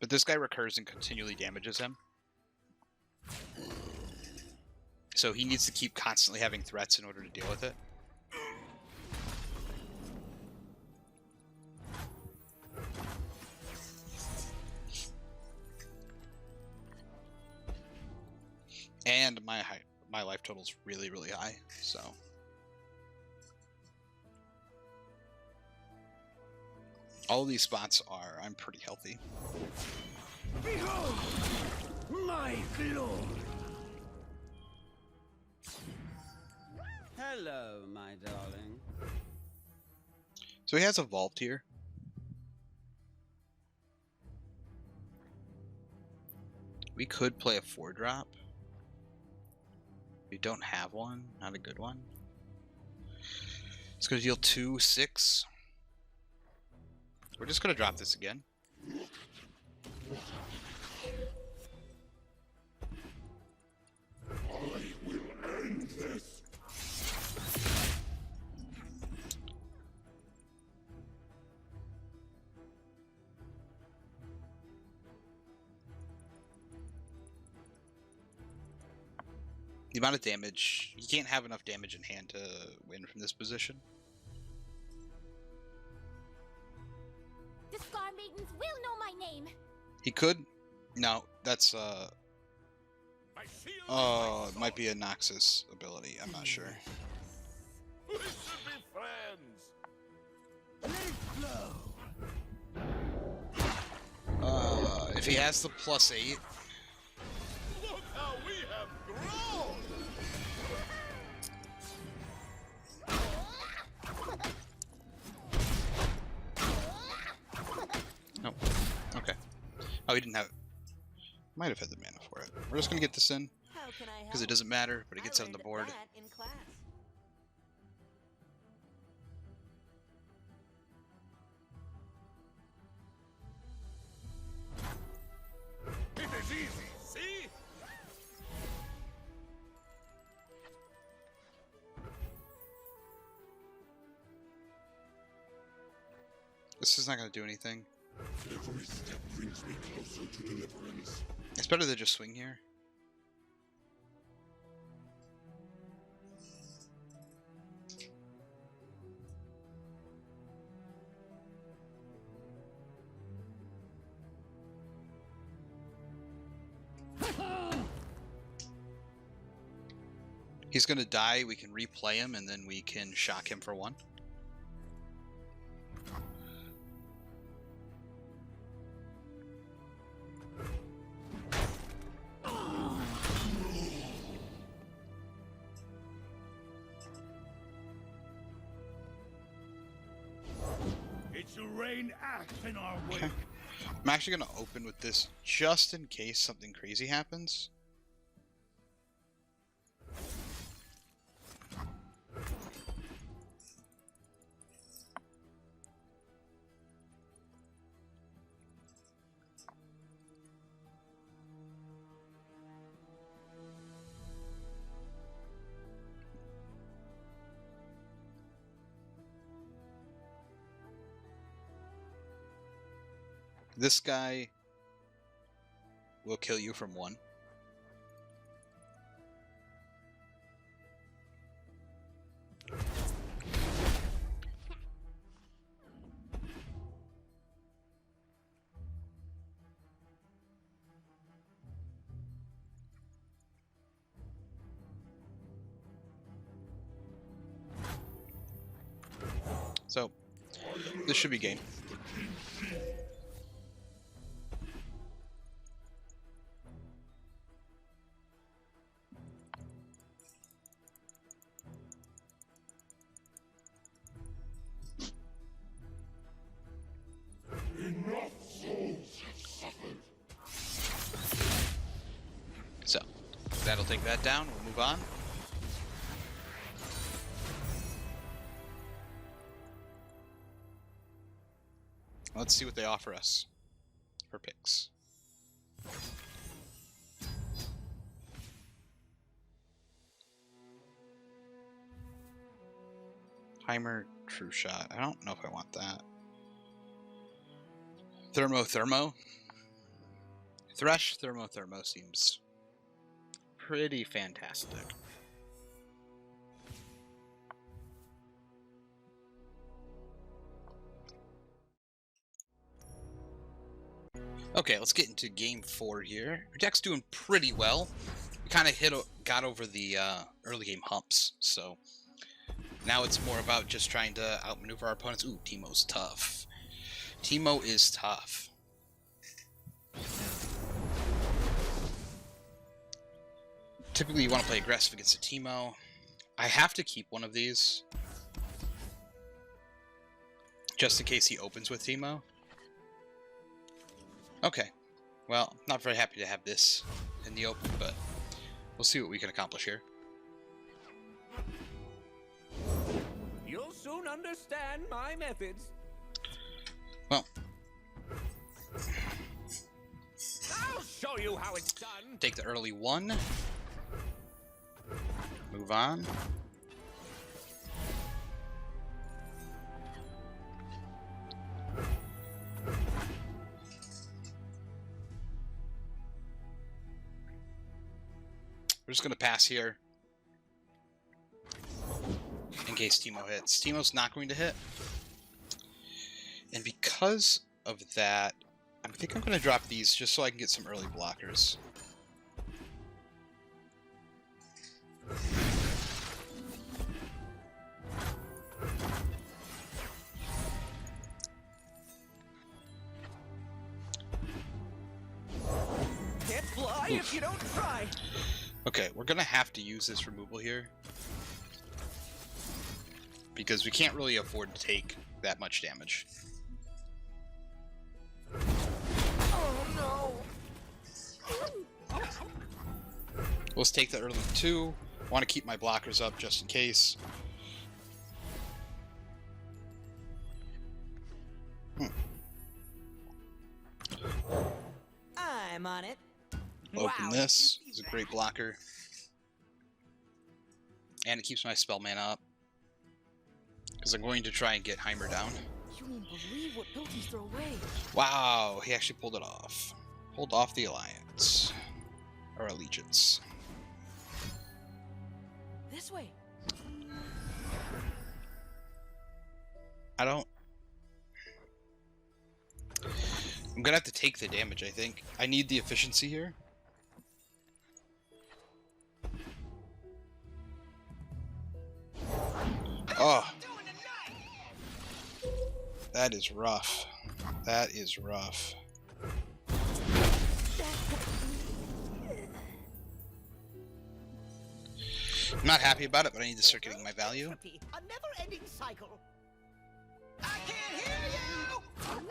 But this guy recurs and continually damages him. So he needs to keep constantly having threats in order to deal with it. And my life total's really, really high, so... All of these spots are... I'm pretty healthy. Behold, my glory. Hello, my darling. So he has evolved here. We could play a 4-drop. We don't have one. Not a good one. It's going to deal 2, 6. We're just going to drop this again. I will end this. The amount of damage, you can't have enough damage in hand to win from this position. The Scar Maidens will know my name. He could. No, that's oh, it might be a Noxus ability. I'm not sure. We should be friends. If he has the +8. Look how we have grown. No. Okay. Oh, he didn't have. Might have had the mana for it. We're just gonna get this in How can I help? because it doesn't matter, but it gets I it on the learned board. that in class. It is easy, see? This is not gonna do anything. Every step brings me closer to deliverance. It's better to just swing here. He's gonna die, we can replay him, and then we can shock him for 1. It shall rain ash in our wake. I'm actually gonna open with this just in case something crazy happens. This guy will kill you from 1. So, this should be game. So, that'll take that down. We'll move on. Let's see what they offer us for picks. Timer, True Shot. I don't know if I want that. Thermo. Thresh, Thermo seems pretty fantastic. Okay, let's get into game 4 here. Our deck's doing pretty well. We kind of got over the early game humps, so now it's more about just trying to outmaneuver our opponents. Ooh, Teemo's tough. Teemo is tough. Typically, you want to play aggressive against a Teemo. I have to keep one of these, just in case he opens with Teemo. Okay, well, not very happy to have this in the open, but we'll see what we can accomplish here. You'll soon understand my methods. Well, I'll show you how it's done. take the early 1. Move on. We're just going to pass here in case Teemo hits. Teemo's not going to hit. And because of that, I think I'm going to drop these just so I can get some early blockers. Can't fly if you don't try. Okay, we're gonna have to use this removal here because we can't really afford to take that much damage. Oh no! Let's take the early 2. Want to keep my blockers up just in case. I'm on it. Open Wow, this. you It's a see great that? blocker. And it keeps my spell mana up. Because I'm going to try and get Heimer down. You won't believe what Pilties throw away. Wow, he actually pulled it off. Pulled off the alliance. Or allegiance. This way. I don't... I'm gonna have to take the damage, I think. I need the efficiency here. Oh. That is rough. That is rough. I'm not happy about it, but I need to start getting my value. Entropy, a never-ending cycle. I can't hear you.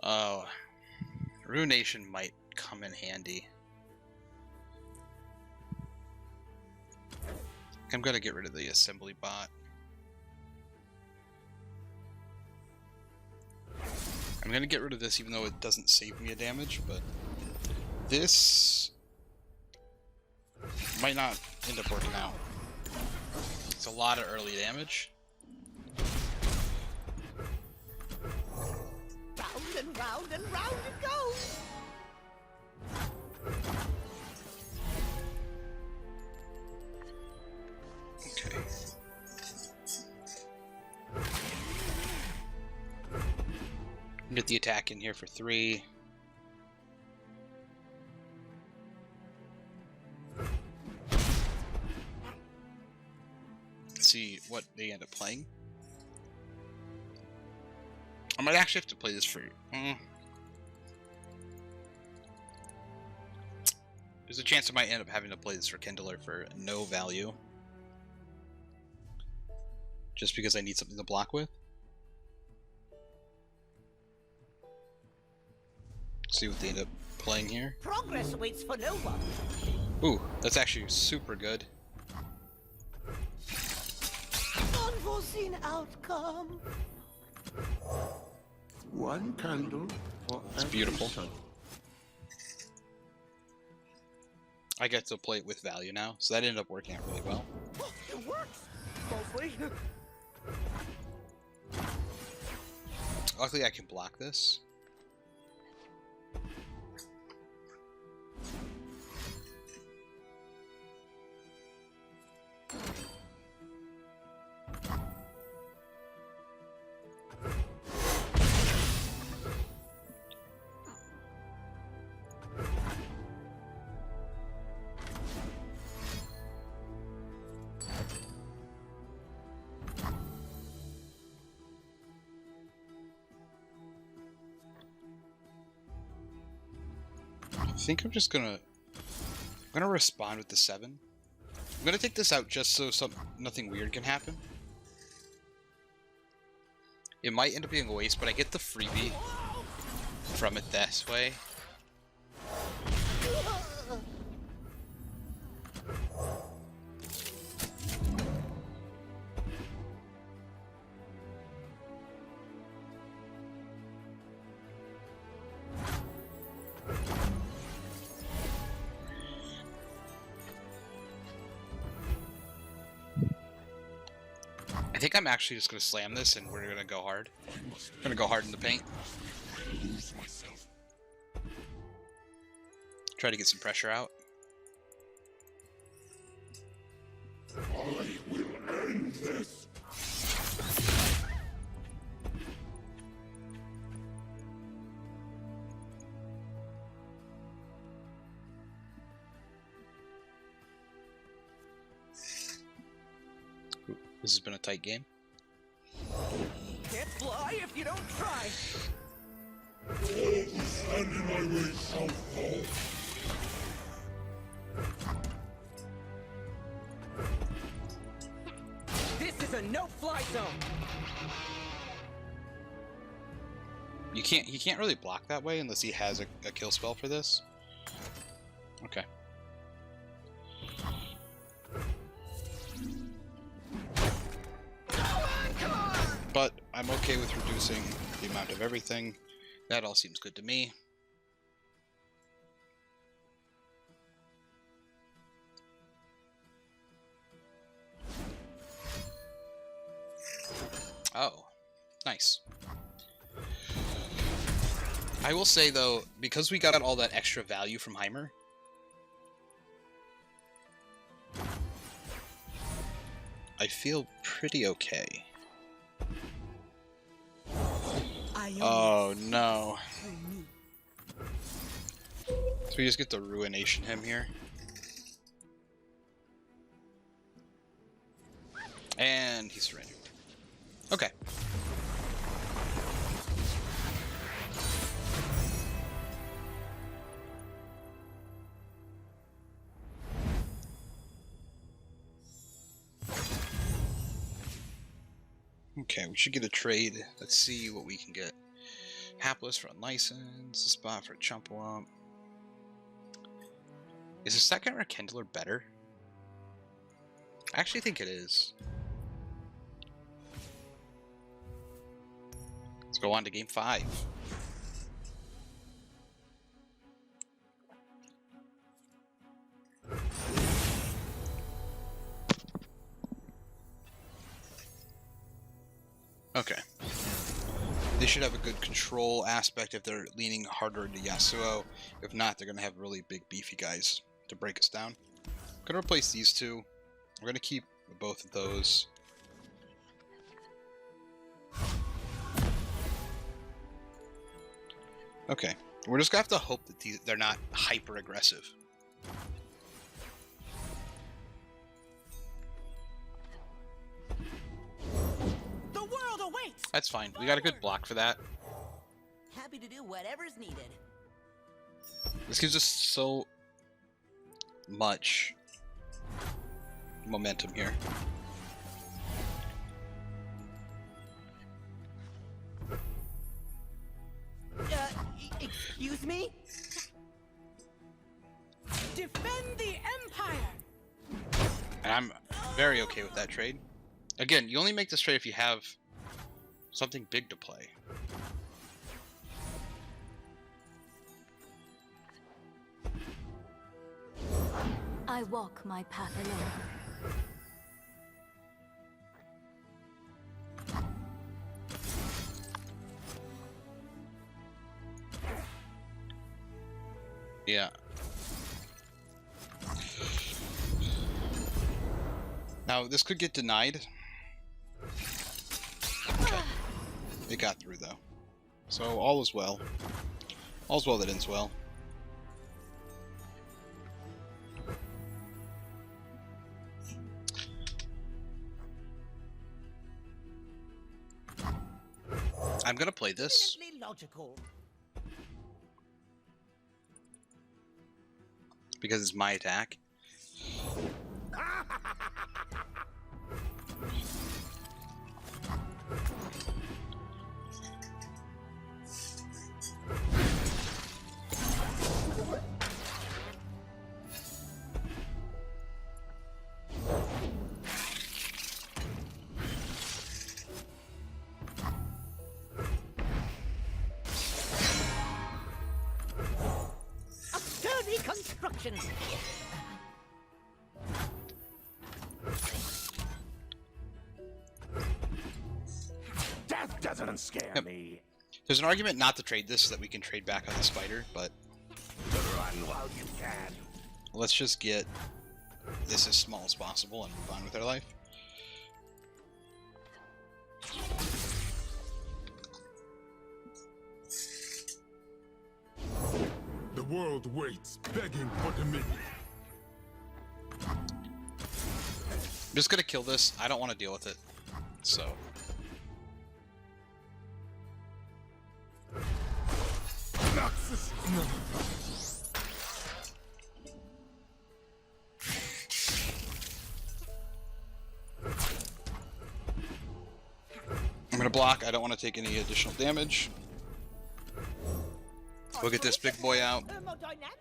Oh, Ruination might come in handy. I'm gonna get rid of the assembly bot. I'm gonna get rid of this even though it doesn't save me a damage, but this might not end up working out. It's a lot of early damage. round and round it goes. Okay. Get the attack in here for 3. Let's see what they end up playing. I might actually have to play this for... There's a chance I might end up having to play this for Kindler for no value. Just because I need something to block with. See what they end up playing here. Progress waits for no one. Ooh, that's actually super good. Unforeseen outcome. One candle for It's every beautiful. sun. I get to play it with value now, so that ended up working out really well. It works. Mostly. Luckily I can block this. I think I'm just gonna respond with the 7. I'm gonna take this out just so nothing weird can happen. It might end up being a waste, but I get the freebie from it this way. I think I'm actually just going to slam this and we're going to go hard. Going to go hard in the paint. Lose myself. Try to get some pressure out. I will end this. This has been a tight game. Can't fly if you don't try. All who stand in my way shall fall. This is a no-fly zone. He can't really block that way unless he has a kill spell for this. Okay. But I'm okay with reducing the amount of everything. That all seems good to me. Oh, nice. I will say though, because we got all that extra value from Heimer, I feel pretty okay. Oh no. So we just get to ruination him here. And he's surrendered. Okay. Okay, we should get a trade. Let's see what we can get. Hapless for unlicensed, a spot for a chump wump. Is a second Rekindler better? I actually think it is. Let's go on to game 5. Okay. They should have a good control aspect if they're leaning harder into Yasuo. If not, they're going to have really big beefy guys to break us down. I'm going to replace these two. I'm going to keep both of those. Okay, we're just going to have to hope that they're not hyper aggressive. The world awaits. That's fine. We got a good block for that. Happy to do whatever's needed. This gives us so much momentum here. Excuse me? Defend the Empire! And I'm very okay with that trade. Again, you only make this trade if you have something big to play. I walk my path alone. Yeah. Now, this could get denied. Okay. It got through, though. So, all is well. All's well that ends well. I'm gonna play this. Logical. Because it's my attack. A sturdy construction. Death doesn't scare me. There's an argument not to trade this so that we can trade back on the spider, but Run while you can. let's just get this as small as possible and move on with our life. The world waits, begging for dominion. I'm just gonna kill this. I don't want to deal with it. So. Noxus. I'm gonna block. I don't want to take any additional damage. We'll get this big boy out. Thermodynamics.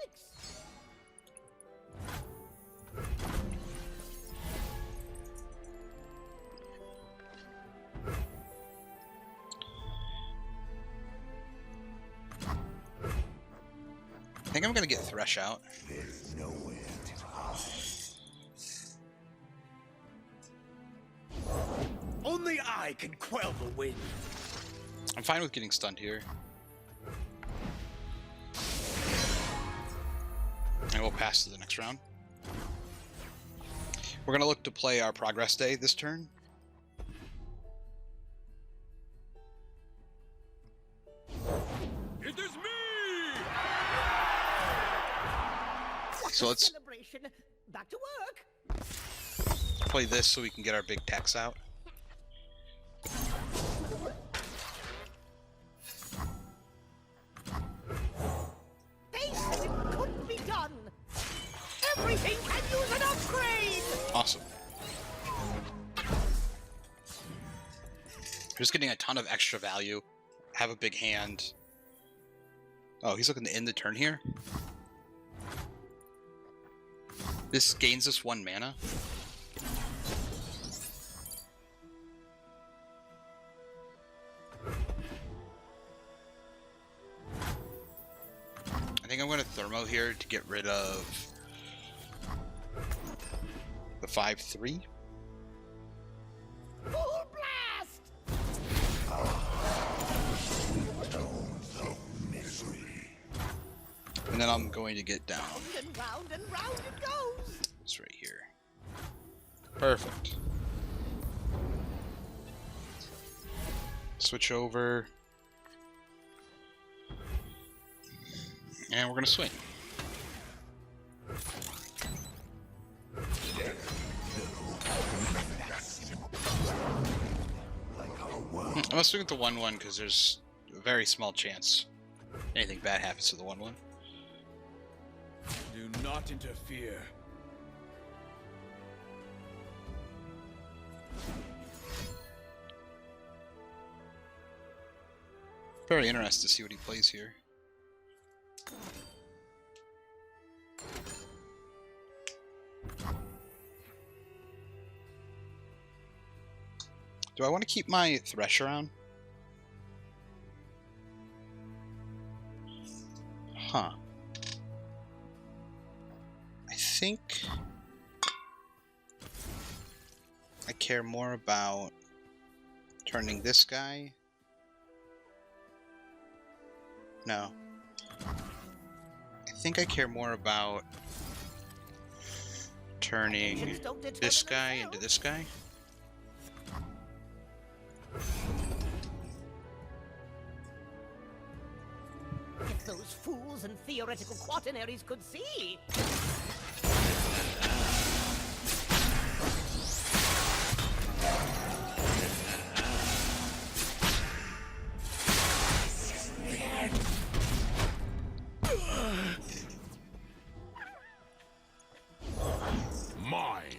I think I'm gonna get Thresh out. There's nowhere to hide. Only I can quell the wind. I'm fine with getting stunned here. And we'll pass to the next round. We're gonna look to play our Progress Day this turn. It is me! So let's Celebration. Back to work. play this so we can get our big techs out. They said it couldn't be done. Everything can use an upgrade. Awesome. Just getting a ton of extra value. Have a big hand. Oh, he's looking to end the turn here. This gains us 1 mana. I think I'm going to Thermo here to get rid of the 5/3. Full blast. then I'm going to get down. Round and round it goes. It's right here. Perfect. Switch over. And we're gonna swing. I'm gonna swing at the 1/1 because there's a very small chance anything bad happens to the 1/1. Do not interfere. Very interested to see what he plays here. Do I want to keep my Thresh around? Huh. I think I care more about turning this guy. No. I think I care more about turning this guy into this guy. If those fools and theoretical quaternaries could see.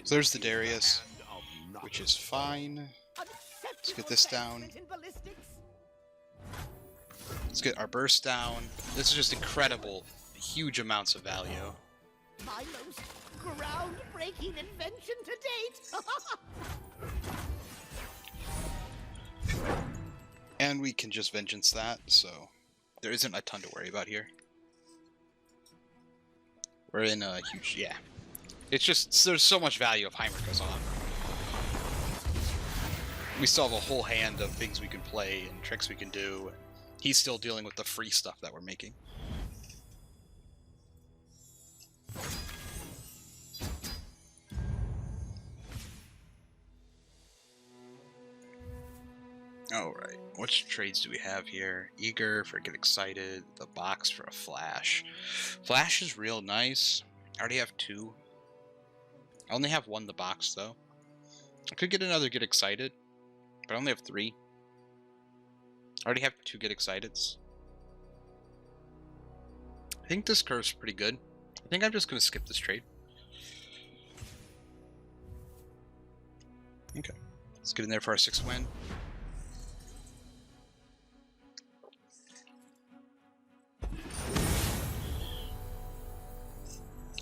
So there's the Darius, which is fine. Let's get this down. Let's get our burst down. This is just incredible. Huge amounts of value. My most groundbreaking invention to date. And we can just vengeance that, so there isn't a ton to worry about here. We're in a huge, yeah. It's just, there's so much value if Heimer goes on. We still have a whole hand of things we can play and tricks we can do. He's still dealing with the free stuff that we're making. Alright, which trades do we have here? Eager for Get Excited, the box for a Flash. Flash is real nice. I already have 2. I only have 1 the box though. I could get another Get Excited, but I only have 3. I already have 2 Get Exciteds. I think this curve's pretty good. I think I'm just going to skip this trade. Okay. Let's get in there for our 6th win.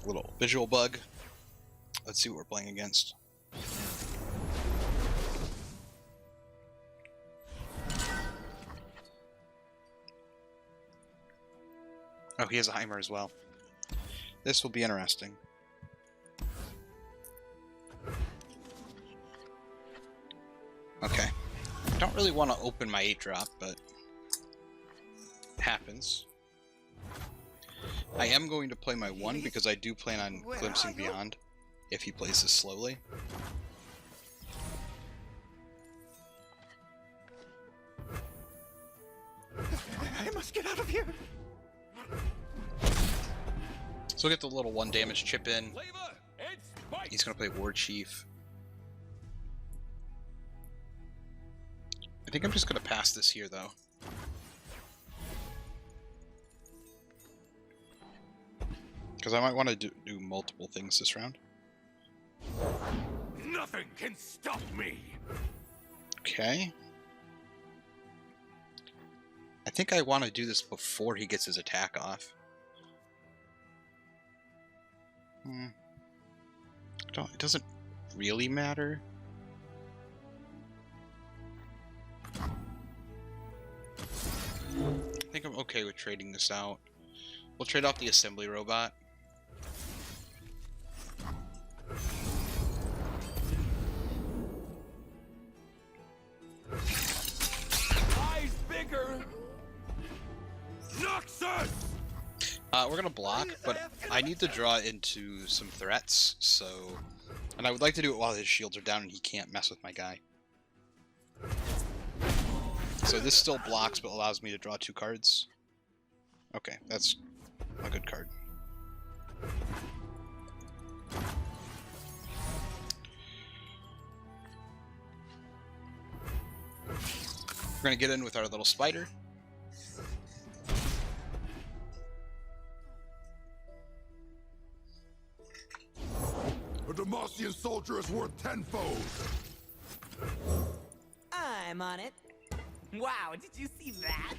Little visual bug. Let's see what we're playing against. Oh, he has a Heimer as well. This will be interesting. Okay. I don't really want to open my 8-drop, but it happens. I am going to play my 1 because I do plan on glimpsing beyond if he plays this slowly. I must get out of here. So we'll get the little 1 damage chip in. He's going to play War Chief. I think I'm just going to pass this here, though. Because I might want to do multiple things this round. Nothing can stop me. Okay. I think I want to do this before he gets his attack off. It doesn't really matter. I think I'm okay with trading this out. We'll trade off the assembly robot. Eyes bigger. Noxus! We're gonna block, but I need to draw into some threats, so... And I would like to do it while his shields are down and he can't mess with my guy. So this still blocks, but allows me to draw 2 cards. Okay, that's a good card. We're gonna get in with our little spider. A Demacian soldier is worth tenfold. I'm on it. Wow, did you see that?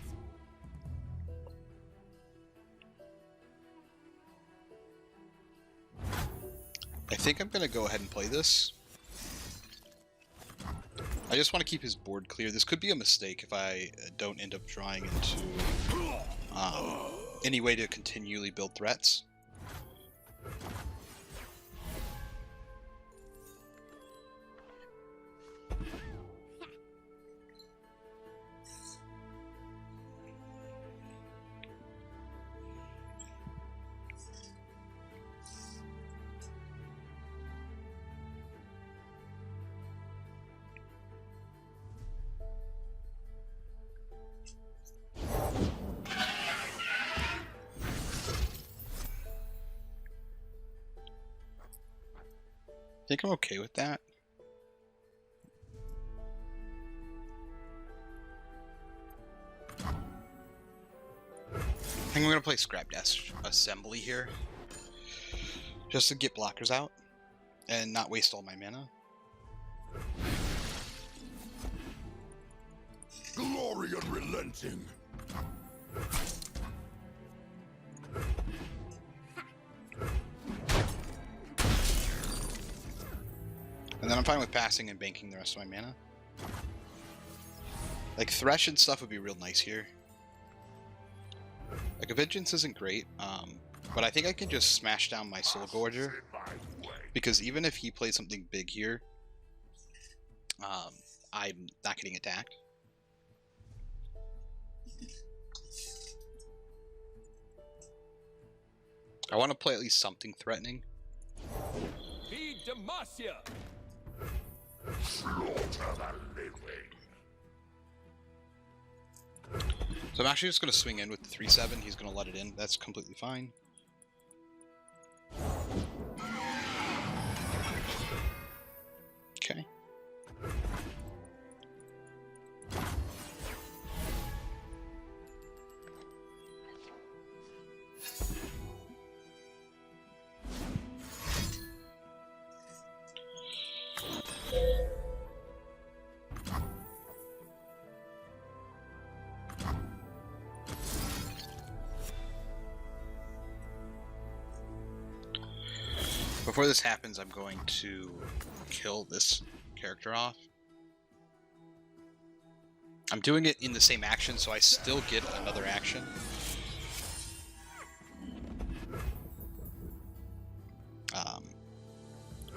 I think I'm gonna go ahead and play this. I just want to keep his board clear. This could be a mistake if I don't end up drawing into any way to continually build threats. I think I'm okay with that. I think I'm gonna play Scrap Desk Assembly here, just to get blockers out and not waste all my mana. Glory unrelenting. And then I'm fine with passing and banking the rest of my mana. Like, Thresh and stuff would be real nice here. Like, a Vengeance isn't great, but I think I can just smash down my Soul Gorger. Because even if he plays something big here, I'm not getting attacked. I want to play at least something threatening. Feed Demacia! Slaughter the living. So I'm actually just going to swing in with the 3/7. He's going to let it in. That's completely fine. Okay. Before this happens, I'm going to kill this character off. I'm doing it in the same action, so I still get another action.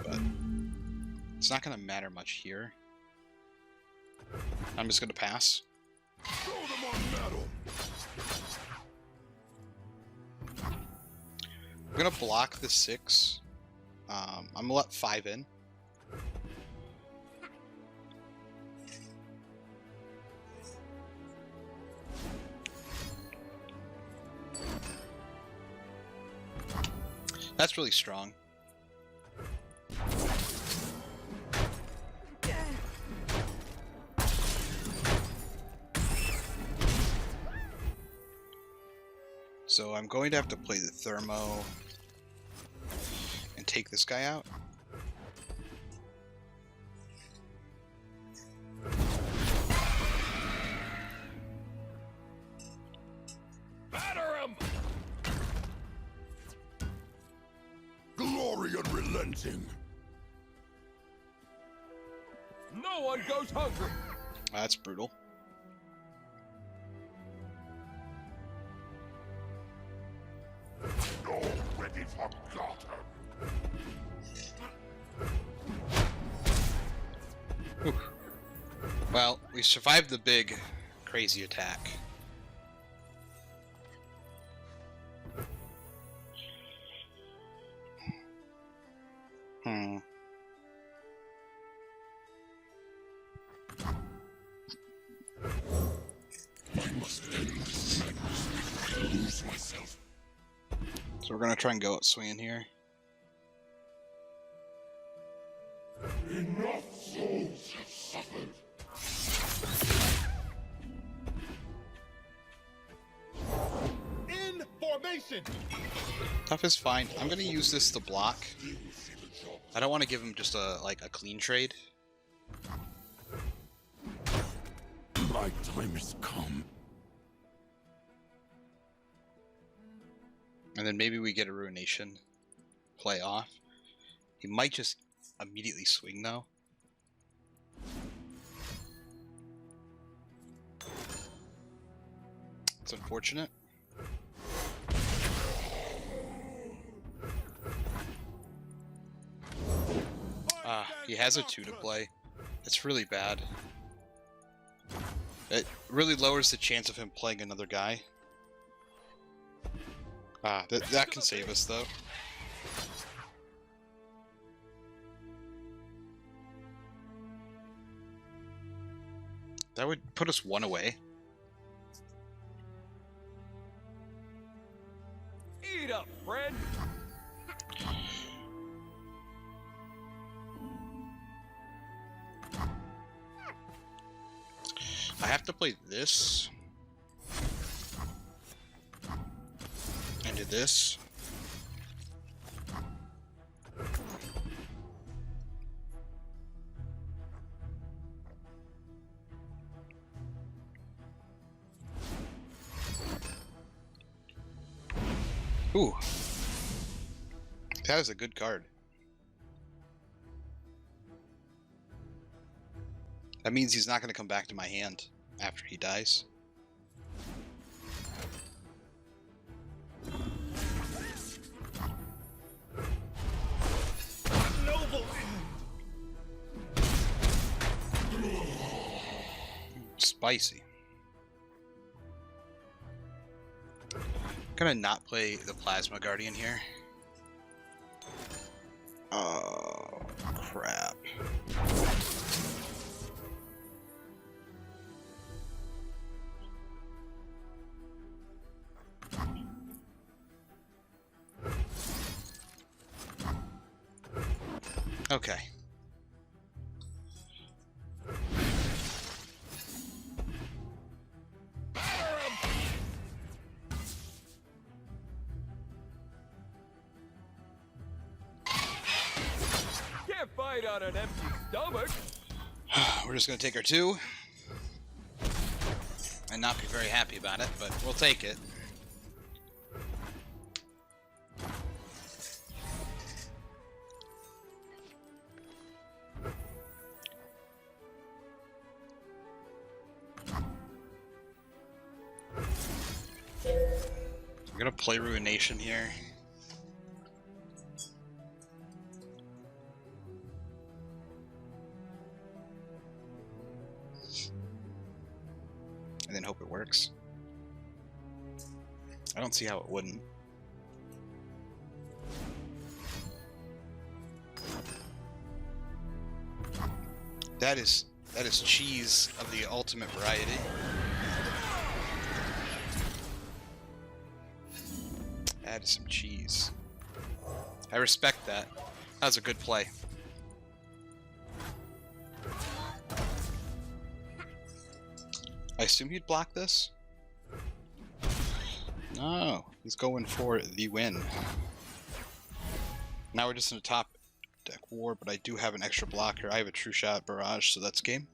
But it's not going to matter much here. I'm just going to pass. Throw them on metal. I'm going to block the 6. I'm going to let 5 in. That's really strong. So I'm going to have to play the Thermo and take this guy out. Batter him! Glory unrelenting. No one goes hungry! That's brutal. Already forgotten. Whew. Well, we survived the big, crazy attack. Hmm. I must end this madness before I lose myself. So we're gonna try and go out swinging here. Enough souls have suffered. In formation. Tough is fine. I'm gonna use this to block. I don't want to give him just a clean trade. My time has come. And then maybe we get a Ruination play off. He might just immediately swing though. It's unfortunate. He has a 2 to play. It's really bad. It really lowers the chance of him playing another guy. That can save us though. That would put us 1 away. Eat up, friend. I have to play this. And do this. Ooh. That is a good card. That means he's not going to come back to my hand after he dies. Noble. Spicy. I'm gonna not play the Plasma Guardian here. Oh, crap. Okay. Can't fight on an empty stomach. We're just gonna take our 2 and not be very happy about it, but we'll take it. I'm gonna play Ruination here. And then hope it works. I don't see how it wouldn't. That is cheese of the ultimate variety. That is some cheese. I respect that. That was a good play. I assume he'd block this? No, he's going for the win. Now we're just in a top deck war, but I do have an extra blocker. I have a True Shot Barrage, so that's game.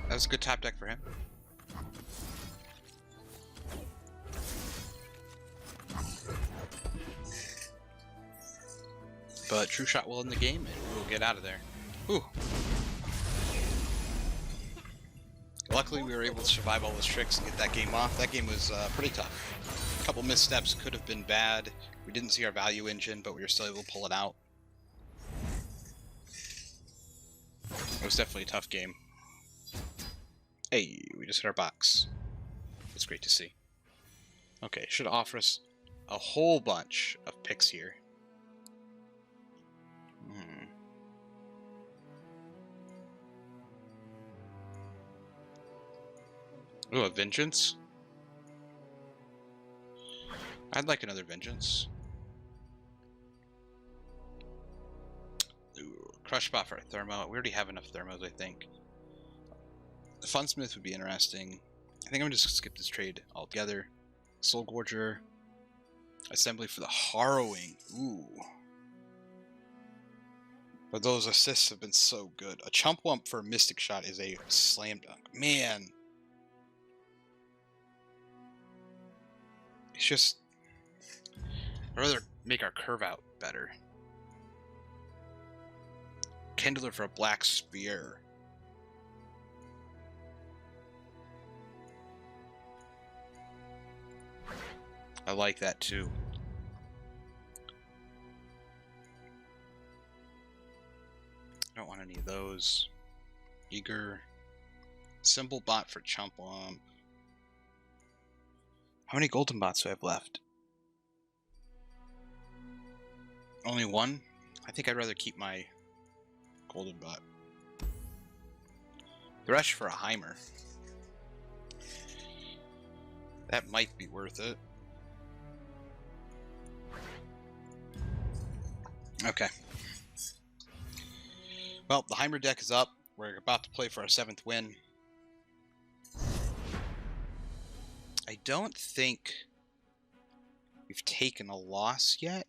That was a good top deck for him. But True Shot will end the game, and we'll get out of there. Ooh. Luckily, we were able to survive all those tricks and get that game off. That game was pretty tough. A couple missteps could have been bad. We didn't see our value engine, but we were still able to pull it out. It was definitely a tough game. Hey, we just hit our box. It's great to see. Okay, should offer us a whole bunch of picks here. Ooh, a Vengeance? I'd like another Vengeance. Ooh, Crush Spot for a Thermo. We already have enough Thermos, I think. The Funsmith would be interesting. I think I'm gonna just skip this trade altogether. Soul Gorger. Assembly for the Harrowing. Ooh. But those assists have been so good. A Chump Wump for a Mystic Shot is a slam dunk. Man. It's just... I'd rather make our curve out better. Kindler for a Black Spear. I like that too. I don't want any of those. Eager. Symbol Bot for Chump Wump. How many golden bots do I have left? Only one? I think I'd rather keep my golden bot. Thresh for a Heimer. That might be worth it. Okay. Well, the Heimer deck is up. We're about to play for our 7th win. I don't think we've taken a loss yet.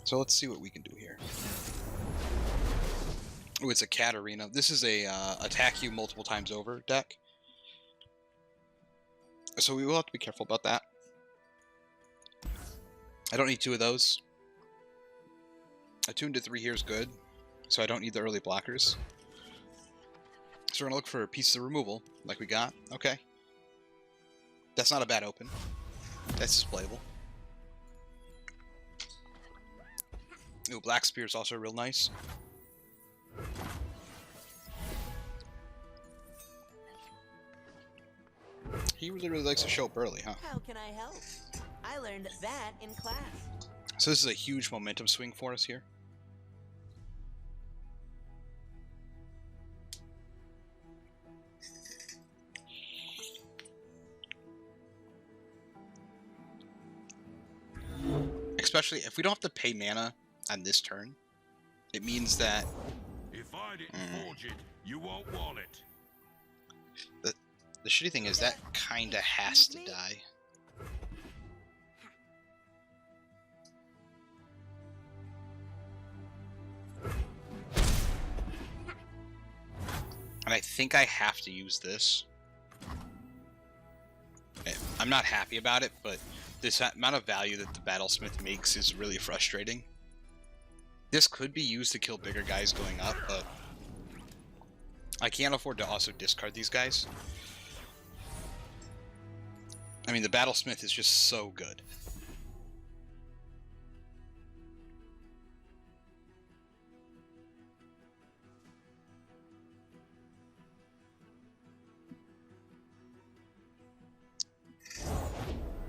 So let's see what we can do here. Oh, it's a Katarina. This is a attack you multiple times over deck. So we will have to be careful about that. I don't need 2 of those. A 2 into 3 here is good, so I don't need the early blockers. So we're going to look for pieces of removal, like we got. Okay. That's not a bad open. That's just playable. Ooh, Black Spear is also real nice. He really likes to show up early, huh? How can I help? I learned that in class. So this is a huge momentum swing for us here. Especially if we don't have to pay mana on this turn, it means that If I didn't forge it, you won't want it. the shitty thing is that kinda has to die. And I think I have to use this. I'm not happy about it, but this amount of value that the Battlesmith makes is really frustrating. This could be used to kill bigger guys going up, but I can't afford to also discard these guys. I mean, the Battlesmith is just so good.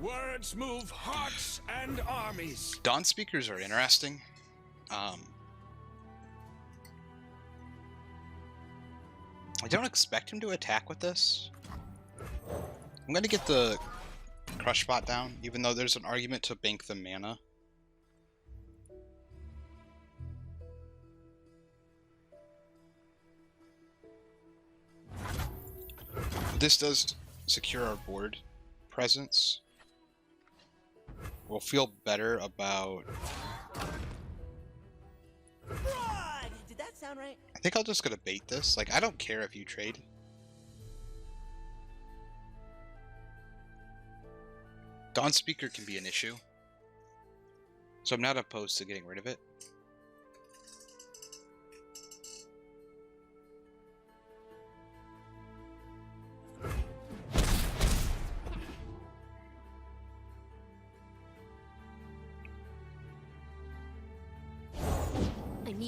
Words move hearts and armies. Dawn Speakers are interesting. I don't expect him to attack with this. I'm going to get the Crush Spot down, even though there's an argument to bank the mana. This does secure our board presence. We'll feel better about... Broad! Did that sound right? I think I'll just gonna bait this. Like, I don't care if you trade. Dawn Speaker can be an issue. So I'm not opposed to getting rid of it.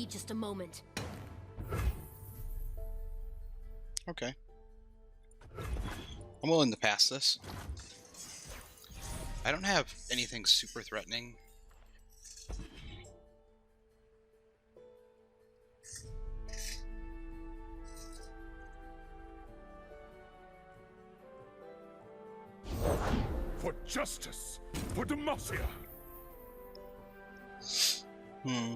need just a moment. Okay. I'm willing to pass this. I don't have anything super threatening. For justice! For Demacia! Hmm.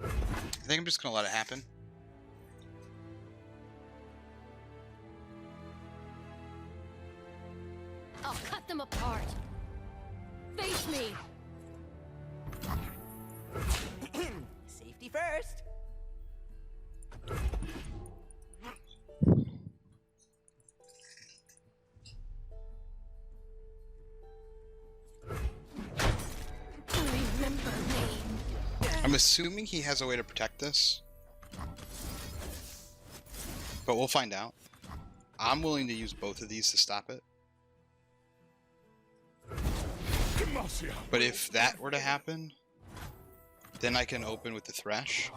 I think I'm just gonna let it happen. I'll cut them apart. Face me. Safety first. Remember me. I'm assuming he has a way to protect this, but we'll find out. I'm willing to use both of these to stop it. Demacia! But if that were to happen, then I can open with the Thresh.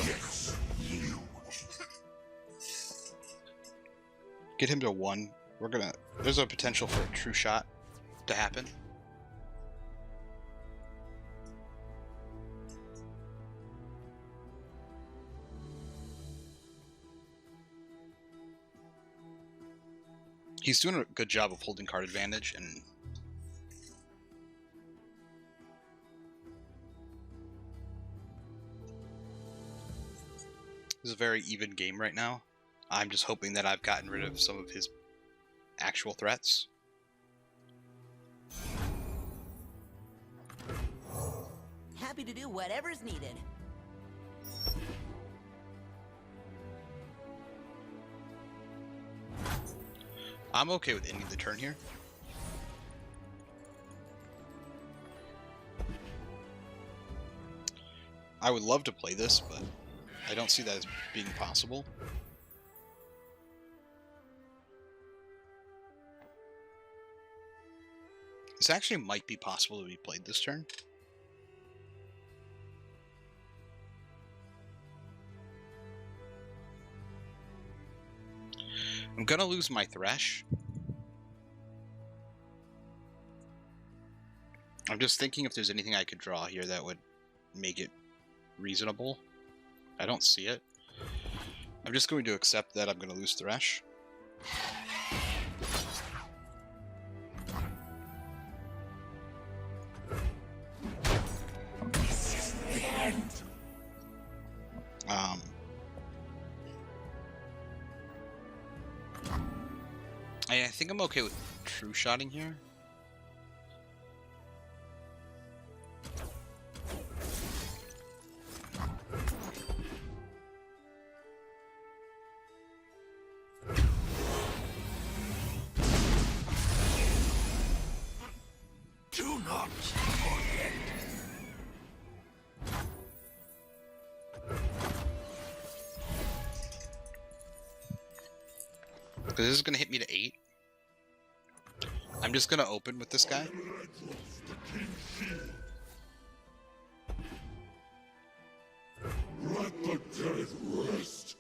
Yes, you. Get him to 1. There's a potential for a true shot to happen. He's doing a good job of holding card advantage, and this is a very even game right now. I'm just hoping that I've gotten rid of some of his actual threats. Happy to do whatever's needed. I'm okay with ending the turn here. I would love to play this, but I don't see that as being possible. This actually might be possible to be played this turn. I'm gonna lose my Thresh. I'm just thinking if there's anything I could draw here that would make it reasonable. I don't see it. I'm just going to accept that I'm going to lose Thresh. This is the end. I think I'm okay with true shotting here. Do not forget. Because this is going to hit me to 8. I'm just going to open with this guy. Let the dead rest.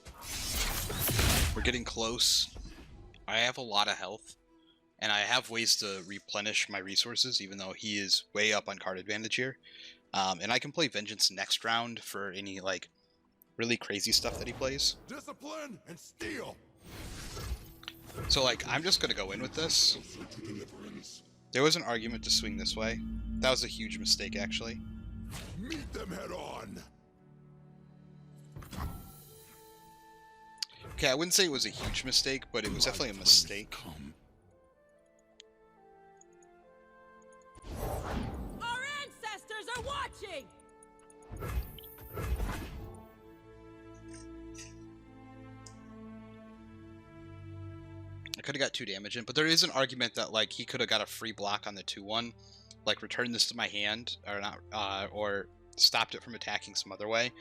We're getting close. I have a lot of health, and I have ways to replenish my resources, even though he is way up on card advantage here. And I can play Vengeance next round for any, like, really crazy stuff that he plays. Discipline and steel. So, like, I'm just gonna go in with this. Closer to deliverance. There was an argument to swing this way. That was a huge mistake, actually. Meet them head on. Okay, I wouldn't say it was a huge mistake, but it was definitely a mistake. Come. Our ancestors are watching! I could have got 2 damage in, but there is an argument that like he could have got a free block on the 2-1, like return this to my hand, or not, or stopped it from attacking some other way,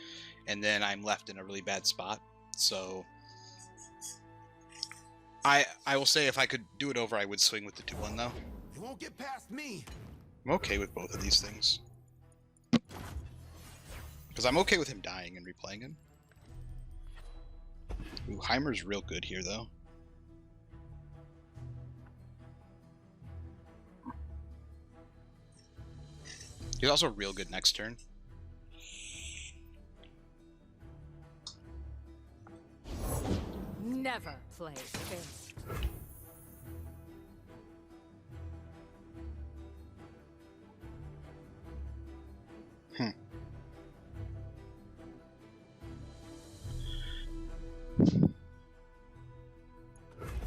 and then I'm left in a really bad spot. So I will say if I could do it over, I would swing with the 2-1 though. You won't get past me. I'm okay with both of these things. Because I'm okay with him dying and replaying him. Ooh, Heimer's real good here though. He's also real good next turn. Never play fair.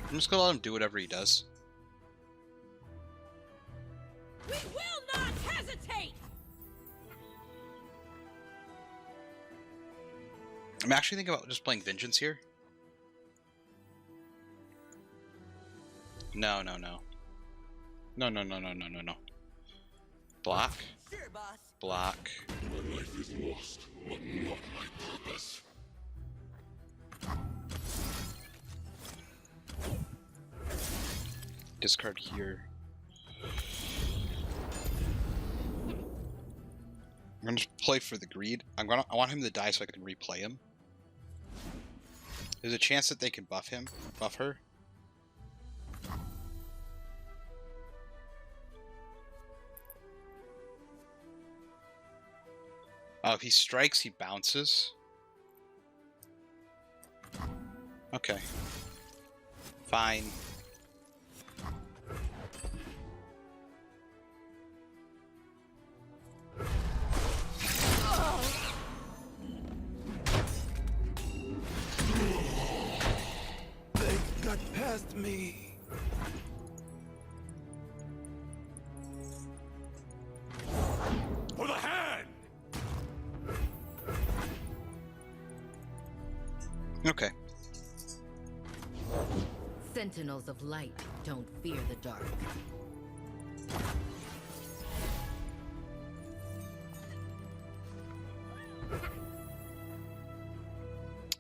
I'm just gonna let him do whatever he does. We will not hesitate! I'm actually thinking about just playing Vengeance here. No. No. Block. Sure, boss. Block. My life is lost, but not my purpose. Discard here. I'm gonna just play for the greed. I want him to die so I can replay him. There's a chance that they can buff her. If he strikes, he bounces. Okay. Fine. They got past me. For the hand! Okay. Sentinels of light don't fear the dark.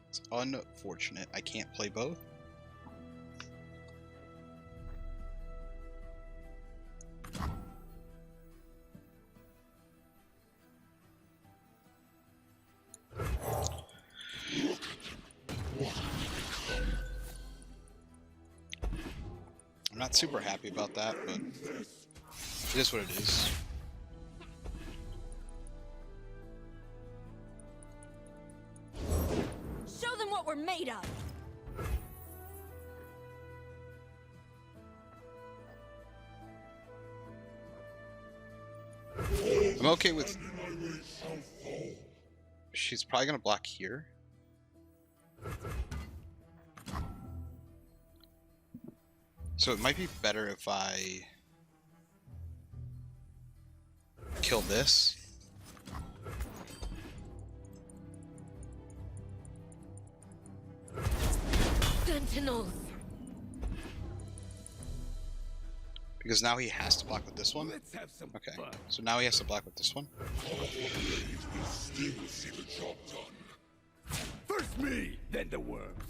It's unfortunate. I can't play both. I'm not super happy about that, but it is what it is. Show them what we're made of! I'm okay with... She's probably gonna block here. So it might be better if I kill this. Sentinels! Because now he has to block with this one. Let's have some Okay, fun. so now he has to block with this one. Still see the job done. First me, then the worms.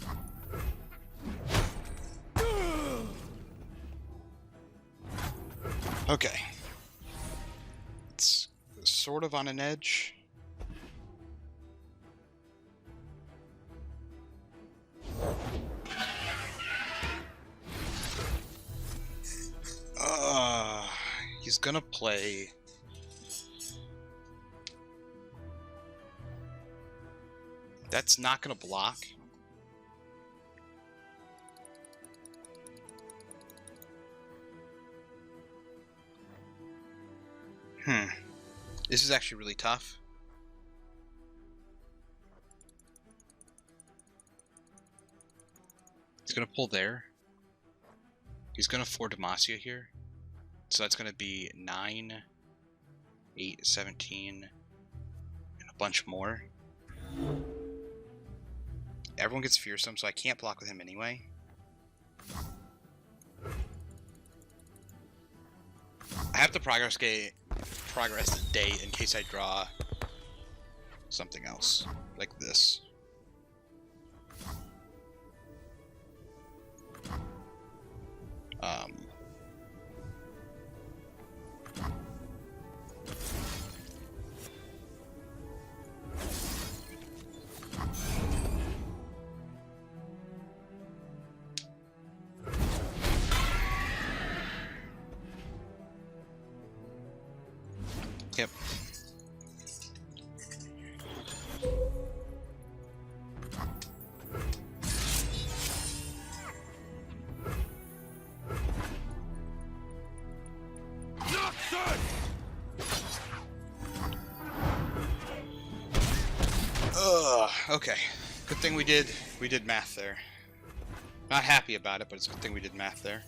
Okay. It's sort of on an edge. He's gonna play... That's not gonna block. This is actually really tough. He's gonna pull there. He's gonna 4 Demacia here. So that's gonna be 9, 8, 17, and a bunch more. Everyone gets fearsome, so I can't block with him anyway. I have to progress the day in case I draw something else like this. Yep. Okay. Good thing we did math there. Not happy about it, but it's a good thing we did math there.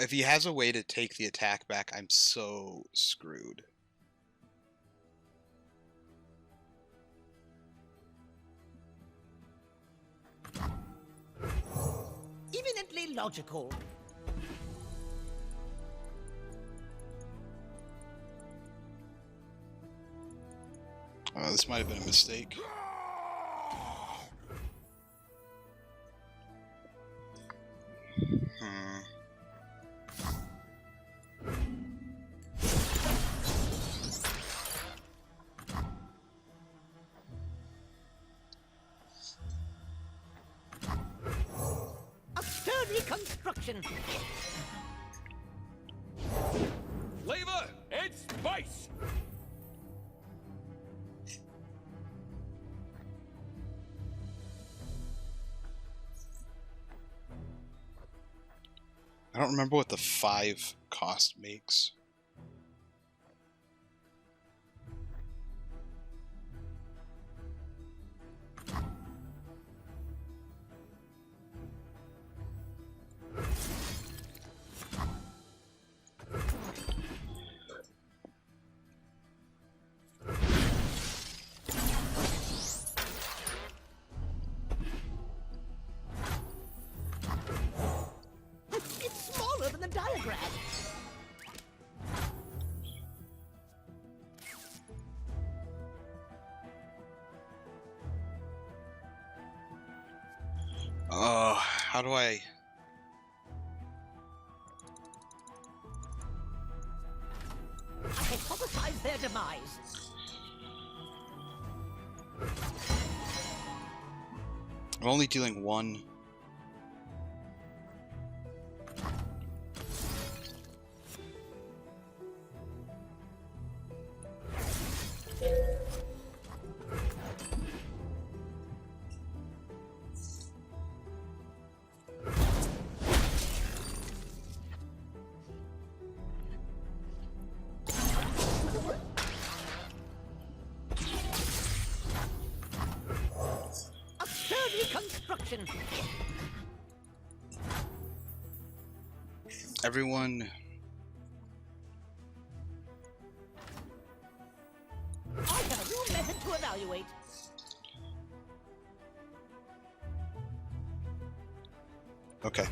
If he has a way to take the attack back, I'm so screwed. Eminently logical. This might have been a mistake. A sturdy construction. Flavor and spice! I don't remember what the 5 cost makes. It's smaller than the diagram. How do I... I hypothesize their demise. I'm only dealing 1. A sturdy construction. Everyone... I have a new method to evaluate. Okay.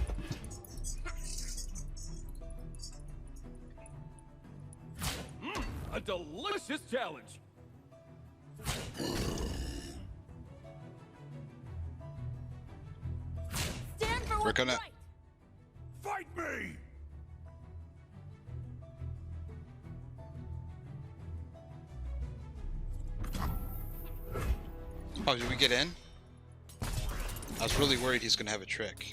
A delicious challenge! Stand for We're what's gonna... right. Fight me! Oh, did we get in? I was really worried he's gonna have a trick.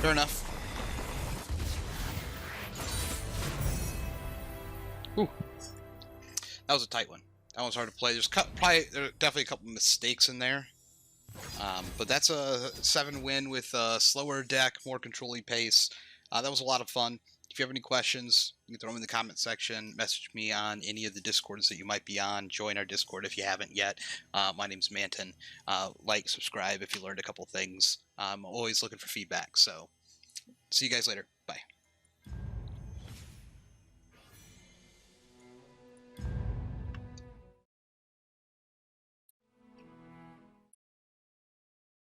Fair enough. Ooh. That was a tight one. That one's hard to play. There are definitely a couple mistakes in there. But that's a 7 win with a slower deck, more controlling pace. That was a lot of fun. If you have any questions, you can throw them in the comment section. Message me on any of the Discords that you might be on. Join our Discord if you haven't yet. My name's Manten. Like, subscribe if you learned a couple things. I'm always looking for feedback. So, see you guys later.